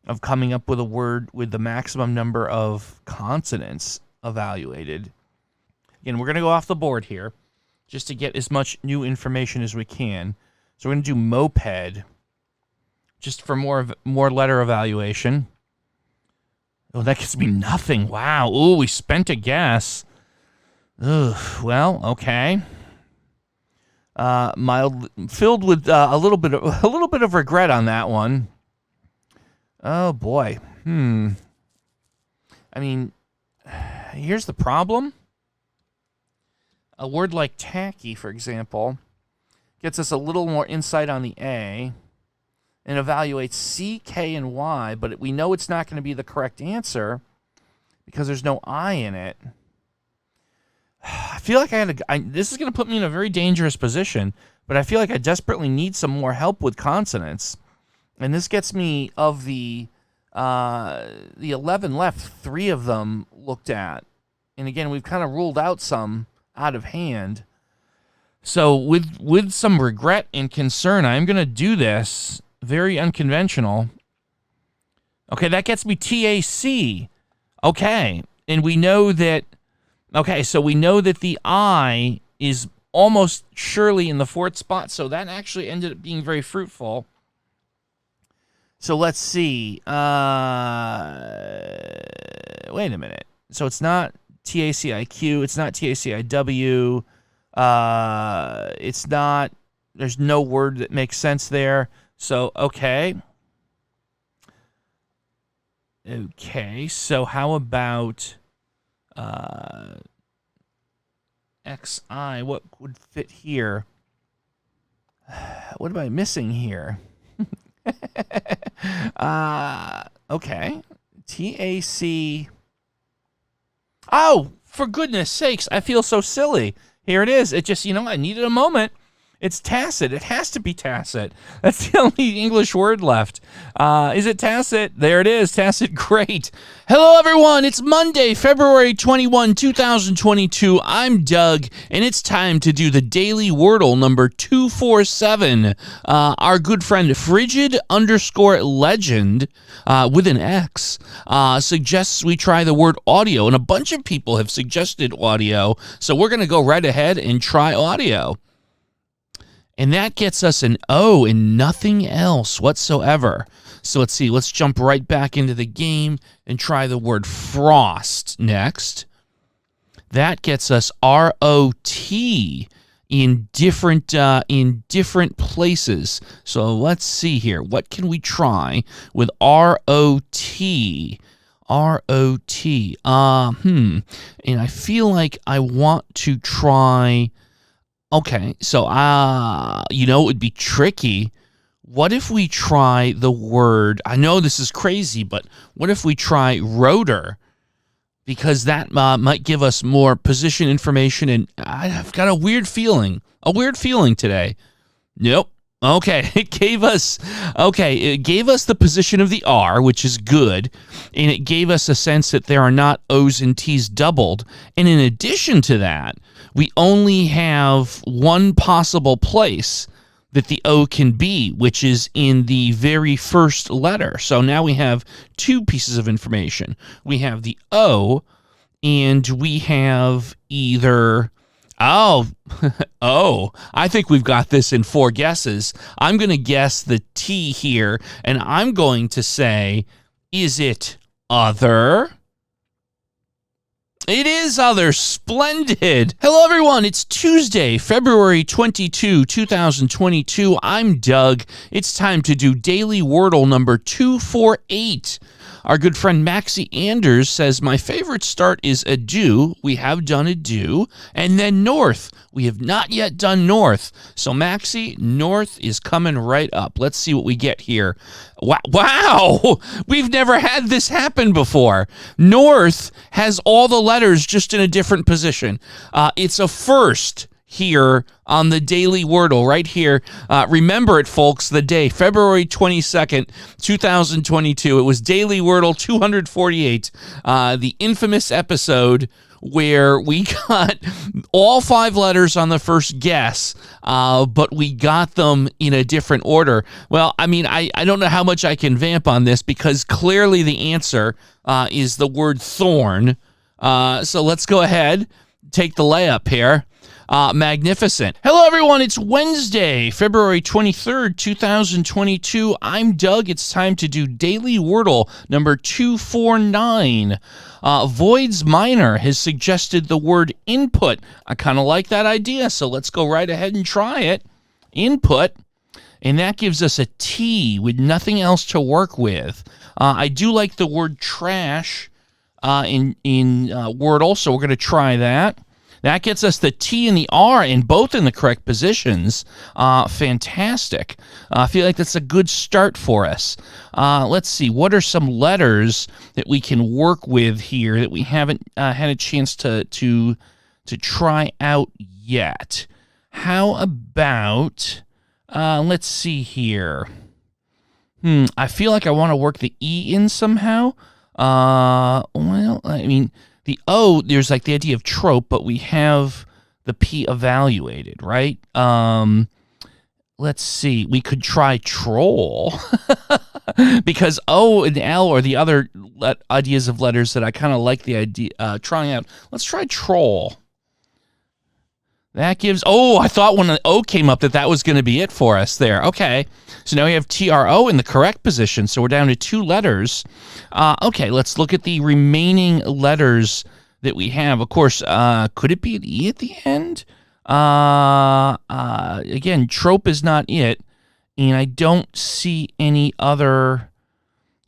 of coming up with a word with the maximum number of consonants evaluated. Again, we're going to go off the board here just to get as much new information as we can. So we're going to do moped just for more letter evaluation. Oh, that gets me nothing. Wow. Ooh, we spent a guess. Ugh. Well, okay. Filled with a little bit of regret on that one. Oh boy. I mean, here's the problem. A word like tacky, for example, gets us a little more insight on the A and evaluates C, K, and Y, but we know it's not going to be the correct answer because there's no I in it. I feel like this is going to put me in a very dangerous position, but I feel like I desperately need some more help with consonants. And this gets me, of the 11 left, 3 of them looked at. And again, we've kind of ruled out some out of hand. So with some regret and concern, I'm going to do this very unconventional. Okay, that gets me TAC. Okay, and we know that, so we know that the I is almost surely in the 4th spot, so that actually ended up being very fruitful. So let's see. Wait a minute. So it's not TACIQ. It's not TACIW. It's not. There's no word that makes sense there. So, okay. Okay. So how about XI? What would fit here? What am I missing here? Okay. TAC. Oh, for goodness sakes, I feel so silly. Here it is. It just, I needed a moment. It's tacit. It has to be tacit. That's the only English word left. Is it tacit? There it is. Tacit. Great. Hello, everyone. It's Monday, February 21, 2022. I'm Doug, and it's time to do the daily Wordle number 247. Our good friend Frigid_Legend with an X suggests we try the word audio, and a bunch of people have suggested audio, so we're going to go right ahead and try audio. And that gets us an O and nothing else whatsoever. So let's see. Let's jump right back into the game and try the word frost next. That gets us R-O-T in different places. So let's see here. What can we try with R-O-T? R-O-T. And I feel like I want to try. Okay, so, it would be tricky. What if we try the word, I know this is crazy, but what if we try rotor? Because that might give us more position information, and I've got a weird feeling today. Nope. Okay, it gave us the position of the R, which is good, and it gave us a sense that there are not O's and T's doubled. And in addition to that, we only have one possible place that the O can be, which is in the very first letter. So now we have 2 pieces of information. We have the O, and we have either... Oh, I think we've got this in 4 guesses. I'm going to guess the T here, and I'm going to say, is it other? It is other. Splendid. Hello, everyone. It's Tuesday, February 22, 2022. I'm Doug. It's time to do Daily Wordle number 248. Our good friend Maxie Anders says, my favorite start is adieu. We have done adieu. And then north. We have not yet done north. So Maxie, north is coming right up. Let's see what we get here. Wow! We've never had this happen before. North has all the letters just in a different position. It's a first here on the Daily Wordle right here. Remember it, folks, the day, February 22nd, 2022. It was Daily Wordle 248, the infamous episode where we got all 5 letters on the first guess, but we got them in a different order. Well, I mean, I don't know how much I can vamp on this because clearly the answer is the word thorn. So let's go ahead take the layup here. Magnificent. Hello, everyone. It's Wednesday, February 23rd, 2022. I'm Doug. It's time to do Daily Wordle number 249. Voids Minor has suggested the word input. I kind of like that idea, so let's go right ahead and try it. Input. And that gives us a T with nothing else to work with. I do like the word trash in Wordle, so we're going to try that. That gets us the T and the R, and both in the correct positions. Fantastic. I feel like that's a good start for us. Let's see. What are some letters that we can work with here that we haven't had a chance to try out yet? How about, let's see here. I feel like I want to work the E in somehow. Well, I mean, the O, there's like the idea of trope, but we have the P evaluated, right? Let's see. We could try troll because O and L are the other ideas of letters that I kind of like the idea trying out. Let's try troll. That gives, I thought when the O came up that was going to be it for us there. Okay, so now we have TRO in the correct position, so we're down to 2 letters. Okay, let's look at the remaining letters that we have. Of course, could it be an E at the end? Again, trope is not it, and I don't see any other,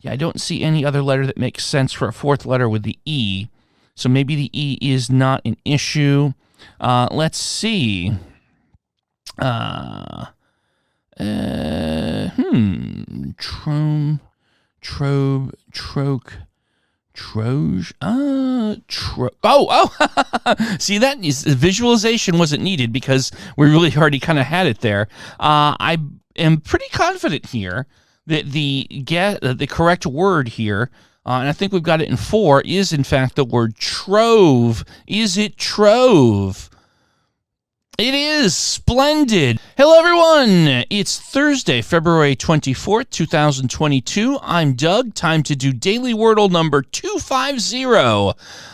I don't see any other letter that makes sense for a 4th letter with the E, so maybe the E is not an issue. Let's see. Troge. See, that is, visualization wasn't needed because we really already kind of had it there. I am pretty confident here that the correct word here, and I think we've got it in 4, is in fact the word trove. Is it trove? It is. Splendid. Hello, everyone. It's Thursday, February 24th, 2022. I'm Doug. Time to do Daily Wordle number 250.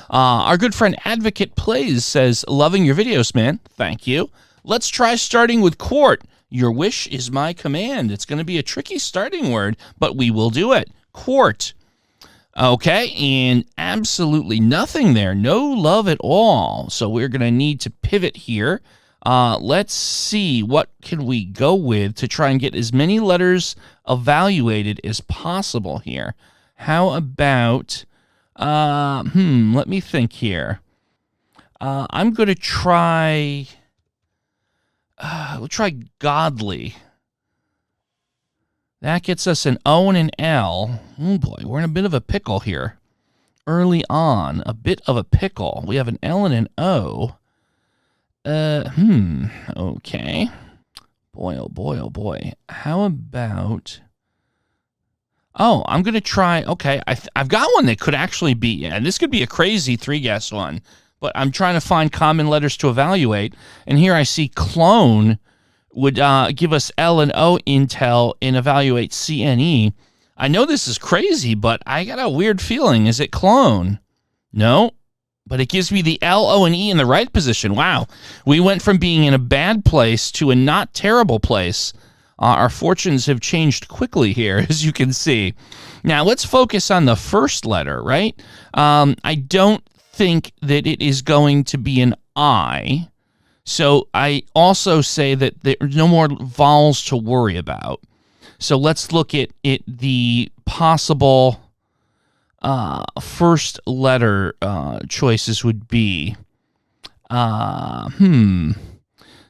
Our good friend Advocate Plays says, loving your videos, man. Thank you. Let's try starting with quart. Your wish is my command. It's going to be a tricky starting word, but we will do it. Quart. Okay, and absolutely nothing there. No love at all. So we're going to need to pivot here. Let's see, what can we go with to try and get as many letters evaluated as possible here? How about, let me think here. I'm going to try, we'll try godly. That gets us an O and an L. Oh boy, we're in a bit of a pickle here. Early on, a bit of a pickle. We have an L and an O. Okay. Boy, oh boy, oh boy. How about... I'm going to try... Okay, I've got one that could actually be... And this could be a crazy 3-guess one. But I'm trying to find common letters to evaluate. And here I see clone would give us L and O intel and evaluate C and E. I know this is crazy, but I got a weird feeling. Is it clone? No, but it gives me the L, O, and E in the right position. Wow. We went from being in a bad place to a not terrible place. Our fortunes have changed quickly here, as you can see. Now, let's focus on the first letter, right? I don't think that it is going to be an I. So I also say that there's no more vowels to worry about. So let's look at the possible first letter choices would be,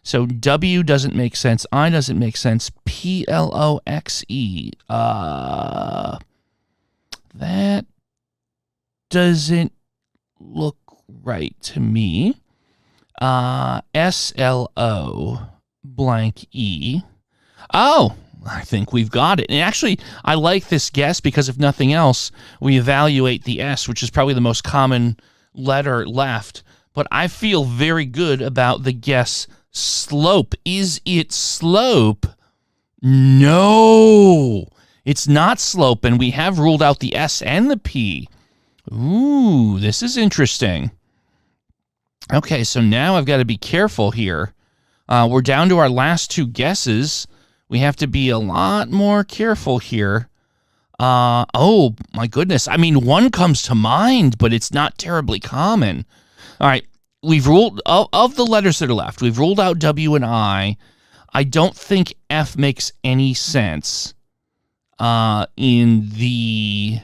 So W doesn't make sense. I doesn't make sense. P-L-O-X-E. That doesn't look right to me. S-L-O blank E. Oh, I think we've got it. And actually, I like this guess because if nothing else, we evaluate the S, which is probably the most common letter left. But I feel very good about the guess slope. Is it slope? No, it's not slope, and we have ruled out the S and the P. Ooh, this is interesting. Okay, so now I've got to be careful here. We're down to our last two guesses. We have to be a lot more careful here. Oh, my goodness. I mean, one comes to mind, but it's not terribly common. All right, we've ruled, of the letters that are left, we've ruled out W and I. I don't think F makes any sense in the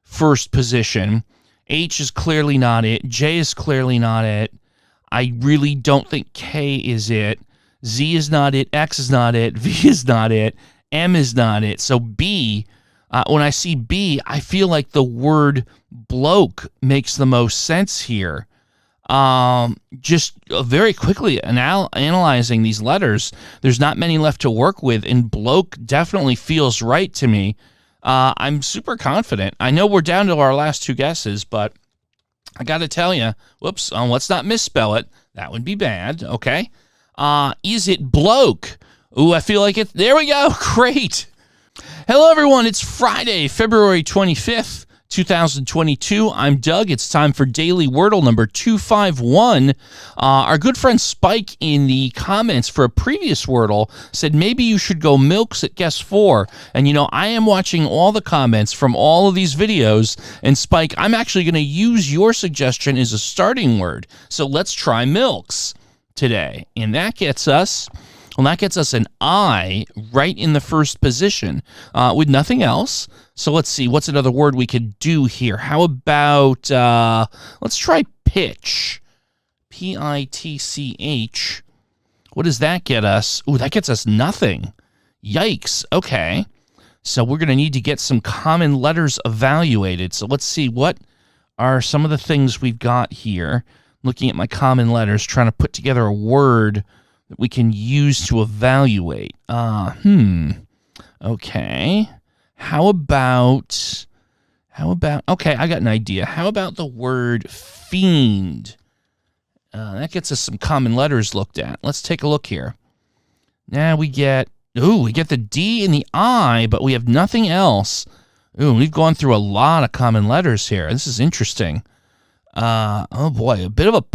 first position. H is clearly not it. J is clearly not it. I really don't think K is it. Z is not it. X is not it. V is not it. M is not it. So B, when I see B, I feel like the word bloke makes the most sense here. Just very quickly analyzing these letters, there's not many left to work with, and bloke definitely feels right to me. I'm super confident. I know we're down to our last two guesses, but I got to tell you, whoops, let's not misspell it. That would be bad, okay? Is it bloke? Ooh, I feel like it. There we go. Great. Hello, everyone. It's Friday, February 25th, 2022. I'm Doug. It's time for Daily Wordle number 251. Our good friend Spike in the comments for a previous Wordle said maybe you should go milks at guess 4. And, you know, I am watching all the comments from all of these videos. And, Spike, I'm actually going to use your suggestion as a starting word. So let's try milks today. And that gets us... Well, that gets us an I right in the first position with nothing else. So let's see, what's another word we could do here? How about, let's try pitch. P-I-T-C-H. What does that get us? Ooh, that gets us nothing. Yikes. Okay. So we're going to need to get some common letters evaluated. So let's see, what are some of the things we've got here? Looking at my common letters, trying to put together a word that we can use to evaluate. Okay. How about, okay, I got an idea. How about the word fiend? That gets us some common letters looked at. Let's take a look here. Now we get the D and the I, but we have nothing else. Ooh, we've gone through a lot of common letters here. This is interesting. Oh boy, a bit of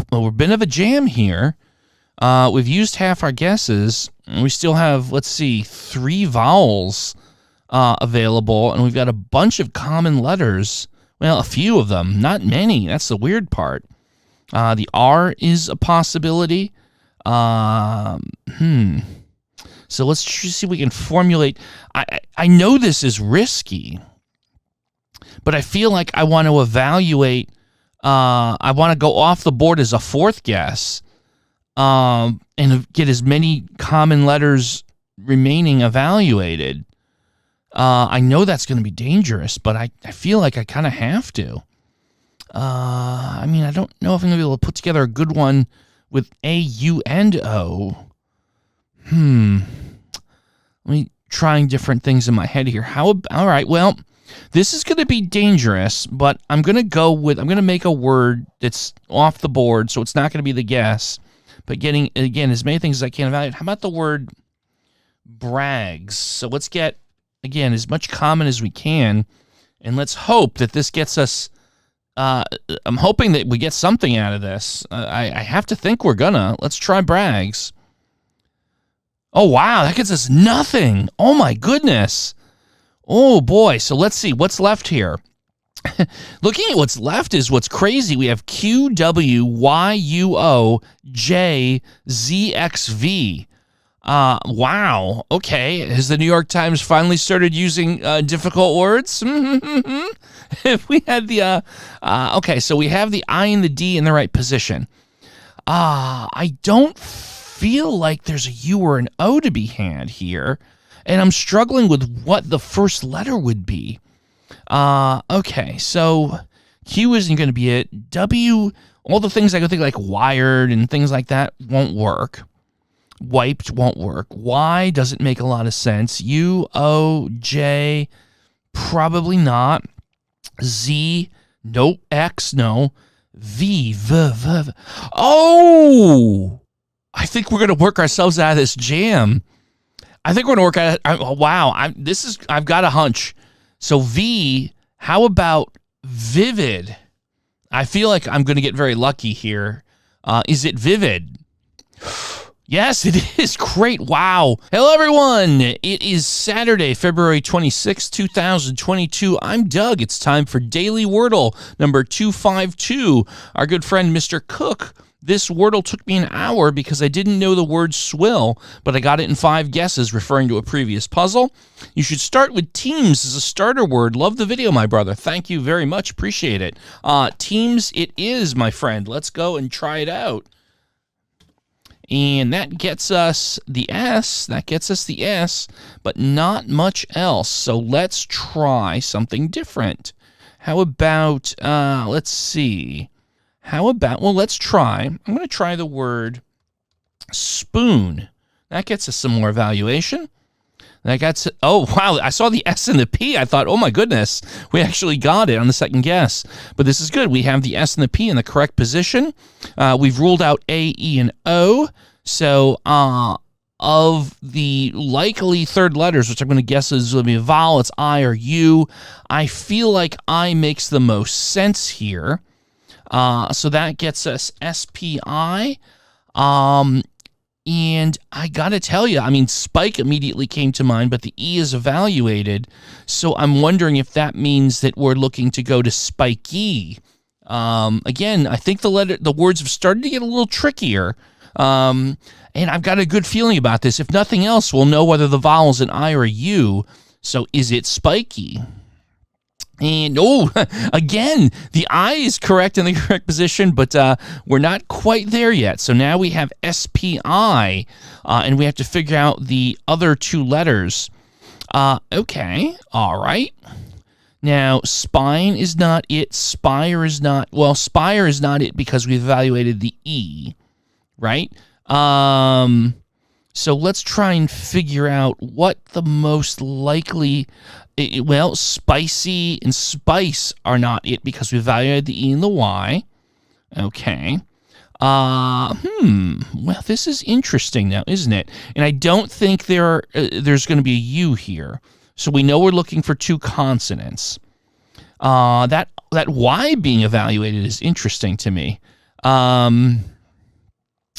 a jam here. We've used half our guesses, and we still have, let's see, 3 vowels available, and we've got a bunch of common letters. Well, a few of them, not many. That's the weird part. The R is a possibility. So let's see if we can formulate. I know this is risky, but I feel like I want to evaluate. I want to go off the board as a 4th guess. And get as many common letters remaining evaluated. I know that's going to be dangerous, but I feel like I kind of have to. I mean, I don't know if I'm going to be able to put together a good one with A, U, and O. Let me trying different things in my head here. All right, well, this is going to be dangerous, but I'm going to make a word that's off the board, so it's not going to be the guess. But getting, again, as many things as I can evaluate. How about the word brags? So let's get, again, as much common as we can, and let's hope that this gets us, I'm hoping that we get something out of this. I have to think we're gonna. Let's try brags. Oh, wow, that gets us nothing. Oh, my goodness. Oh, boy. So let's see. What's left here? Looking at what's left is what's crazy. We have Q, W, Y, U, O, J, Z, X, V. Wow. Okay. Has the New York Times finally started using difficult words? If we had the, okay, so we have the I and the D in the right position. I don't feel like there's a U or an O to be had here, and I'm struggling with what the first letter would be. Okay, so Q isn't going to be it. W, all the things I could think like wired and things like that won't work. Wiped won't work. Y doesn't make a lot of sense. U, O, J, probably not. Z, nope. X, no. V. Oh! I think we're going to work ourselves out of this jam. I think we're going to work out of it. Wow, I've got a hunch. So V, how about vivid? I feel like I'm going to get very lucky here. Is it vivid? Yes, it is. Great. Wow. Hello, everyone. It is Saturday, February 26, 2022. I'm Doug. It's time for Daily Wordle number 252. Our good friend, Mr. Cook. This Wordle took me an hour because I didn't know the word swill, but I got it in 5 guesses, referring to a previous puzzle. You should start with teams as a starter word. Love the video, my brother. Thank you very much. Appreciate it. Teams it is, my friend. Let's go and try it out. And that gets us the S. That gets us the S, but not much else. So let's try something different. How about, let's see. How about, well, let's try. I'm going to try the word spoon. That gets us some more evaluation. That gets, oh, wow, I saw the S and the P. I thought, oh, my goodness, we actually got it on the second guess. But this is good. We have the S and the P in the correct position. We've ruled out A, E, and O. So of the likely third letters, which I'm going to guess is going to be a vowel, it's I or U. I feel like I makes the most sense here. So that gets us SPI. And I got to tell you, I mean, spike immediately came to mind, but the E is evaluated. So I'm wondering if that means that we're looking to go to spiky. Again, I think the words have started to get a little trickier. And I've got a good feeling about this. If nothing else, we'll know whether the vowel is an I or a U. So is it spiky? And, oh, again, the I is correct in the correct position, but we're not quite there yet. So now we have SPI, and we have to figure out the other 2 letters. Okay, all right. Now, spine is not it. Spire is not, well, spire is not it because we evaluated the E, right? So let's try and figure out what the most likely, well, spicy and spice are not it because we evaluated the E and the Y. Okay. Well, this is interesting now, isn't it? And I don't think there's going to be a U here. So we know we're looking for 2 consonants. That Y being evaluated is interesting to me.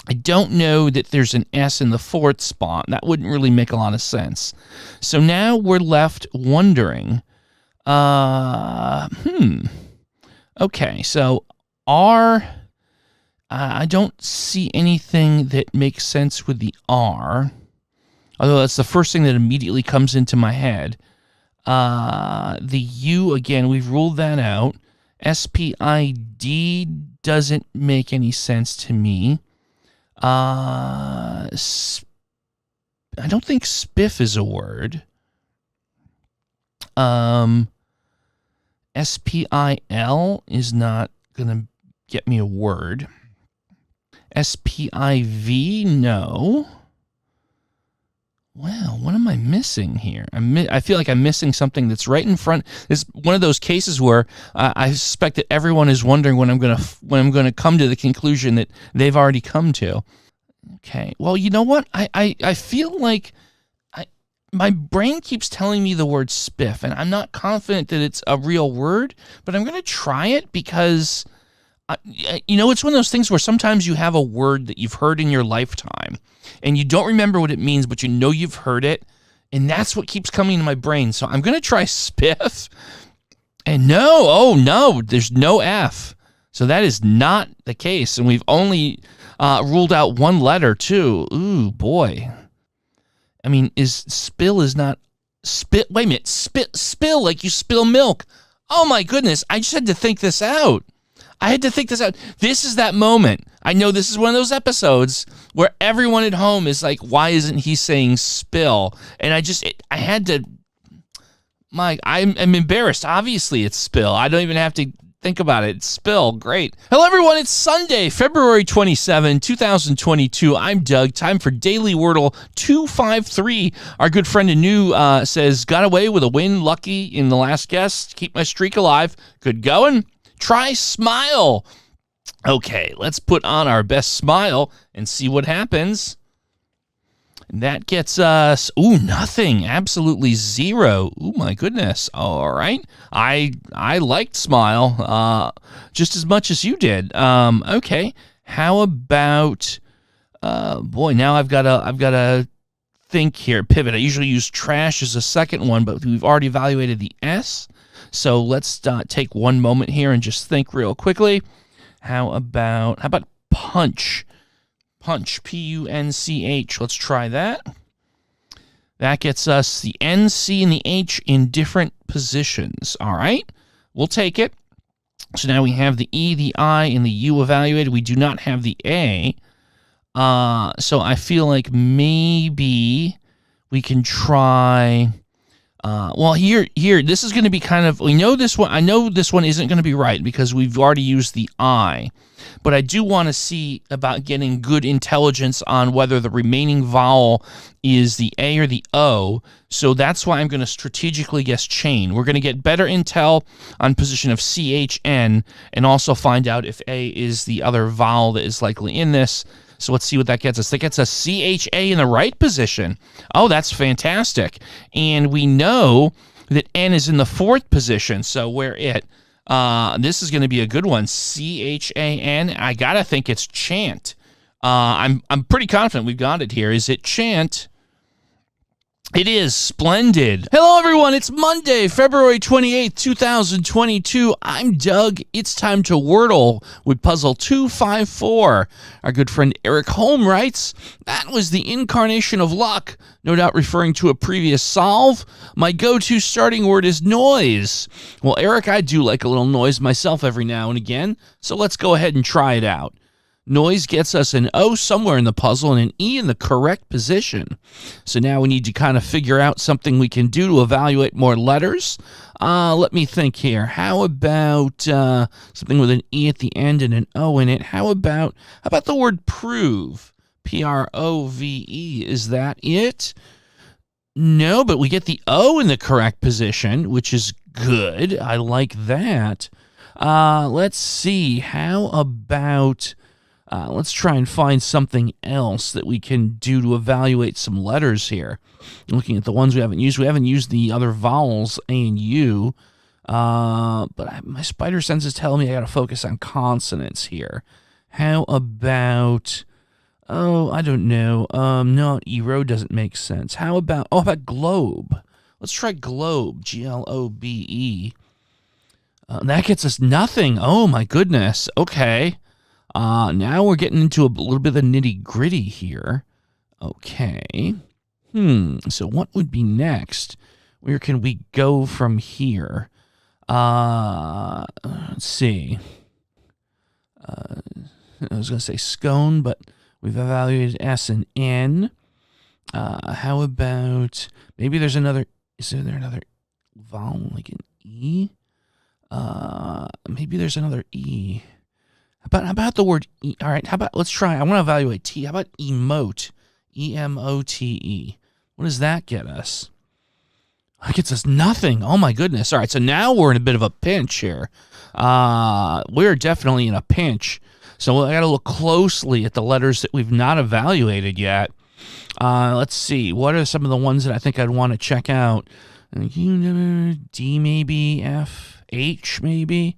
I don't know that there's an S in the 4th spot. That wouldn't really make a lot of sense. So now we're left wondering, okay, so R, I don't see anything that makes sense with the R, although that's the first thing that immediately comes into my head. The U, again, we've ruled that out. SPID doesn't make any sense to me. I don't think spiff is a word. SPIL is not going to get me a word. SPIV, no. Well, what am I missing here? I feel like I'm missing something that's right in front. It's one of those cases where I suspect that everyone is wondering when I'm going to come to the conclusion that they've already come to. Okay. Well, you know what? I feel like my brain keeps telling me the word spiff, and I'm not confident that it's a real word, but I'm going to try it because, you know, it's one of those things where sometimes you have a word that you've heard in your lifetime, and you don't remember what it means, but you know you've heard it, and that's what keeps coming to my brain. So I'm going to try spiff, and no, there's no F. So that is not the case, and we've only ruled out 1 letter, too. Ooh, boy. I mean, spill is not... Wait a minute. Spill like you spill milk. Oh, my goodness. I just had to think this out. This is that moment. I know this is one of those episodes where everyone at home is like, why isn't he saying spill? And I had to... I'm embarrassed. Obviously, it's spill. I don't even have to think about it. It's spill. Great. Hello, everyone. It's Sunday, February 27, 2022. I'm Doug. Time for Daily Wordle 253. Our good friend Anu says, got away with a win. Lucky in the last guess. Keep my streak alive. Good going. Try smile. Okay, let's put on our best smile and see what happens. That gets us, nothing. Absolutely 0. My goodness. All right. I liked smile just as much as you did. Okay. How about, boy, now I've got to think here, pivot. I usually use trash as a second one, but we've already evaluated the S. So let's take one moment here and just think real quickly. How about punch? Punch, P-U-N-C-H. Let's try that. That gets us the N, C, and the H in different positions. All right, we'll take it. So now we have the E, the I, and the U evaluated. We do not have the A. So I feel like maybe we can try. Well, here, this is going to be kind of. We know this one. I know this one isn't going to be right because we've already used the I. But I do want to see about getting good intelligence on whether the remaining vowel is the A or the O. So that's why I'm going to strategically guess chain. We're going to get better intel on position of CHN and also find out if A is the other vowel that is likely in this. So let's see what that gets us. That gets us CHA in the right position. Oh, that's fantastic. And we know that N is in the fourth position. So we're it. This is going to be a good one. C-H-A-N. I got to think it's chant. I'm pretty confident we've got it here. Is it chant? It is. Splendid. Hello, everyone. It's Monday, February 28th, 2022. I'm Doug. It's time to Wordle with puzzle 254. Our good friend Eric Holm writes, that was the incarnation of luck, no doubt referring to a previous solve. My go-to starting word is noise. Well, Eric, I do like a little noise myself every now and again, so let's go ahead and try it out. Noise gets us an O somewhere in the puzzle and an E in the correct position. So now we need to kind of figure out something we can do to evaluate more letters. Let me think here. How about something with an E at the end and an O in it? How about the word prove? P-R-O-V-E. Is that it? No, but we get the O in the correct position, which is good. I like that. Let's see. How about... let's try and find something else that we can do to evaluate some letters here. Looking at the ones we haven't used the other vowels, A and U. But my spider sense is telling me I got to focus on consonants here. How about, I don't know. No, Ero doesn't make sense. How about globe? Let's try globe, G-L-O-B-E. That gets us nothing. Oh, my goodness. Okay. Now we're getting into a little bit of the nitty-gritty here. Okay. So what would be next? Where can we go from here? Let's see. I was going to say scone, but we've evaluated S and N. How about, maybe there's another, is there another vowel like an E? Maybe there's another E. How about the word E? All right, let's try. I want to evaluate T. How about emote? E-M-O-T-E. What does that get us? That gets us nothing. Oh, my goodness. All right, so now we're in a bit of a pinch here. We're definitely in a pinch. So I got to look closely at the letters that we've not evaluated yet. Let's see. What are some of the ones that I think I'd want to check out? D maybe, F, H maybe.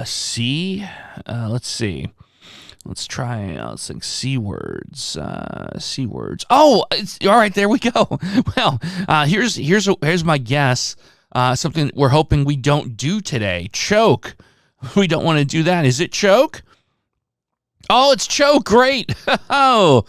C, let's see. Let's try, let's think C words, C words. Oh, all right, there we go. Well, here's my guess. Something we're hoping we don't do today. Choke. We don't want to do that. Is it choke? Oh, it's choke. Great. Oh,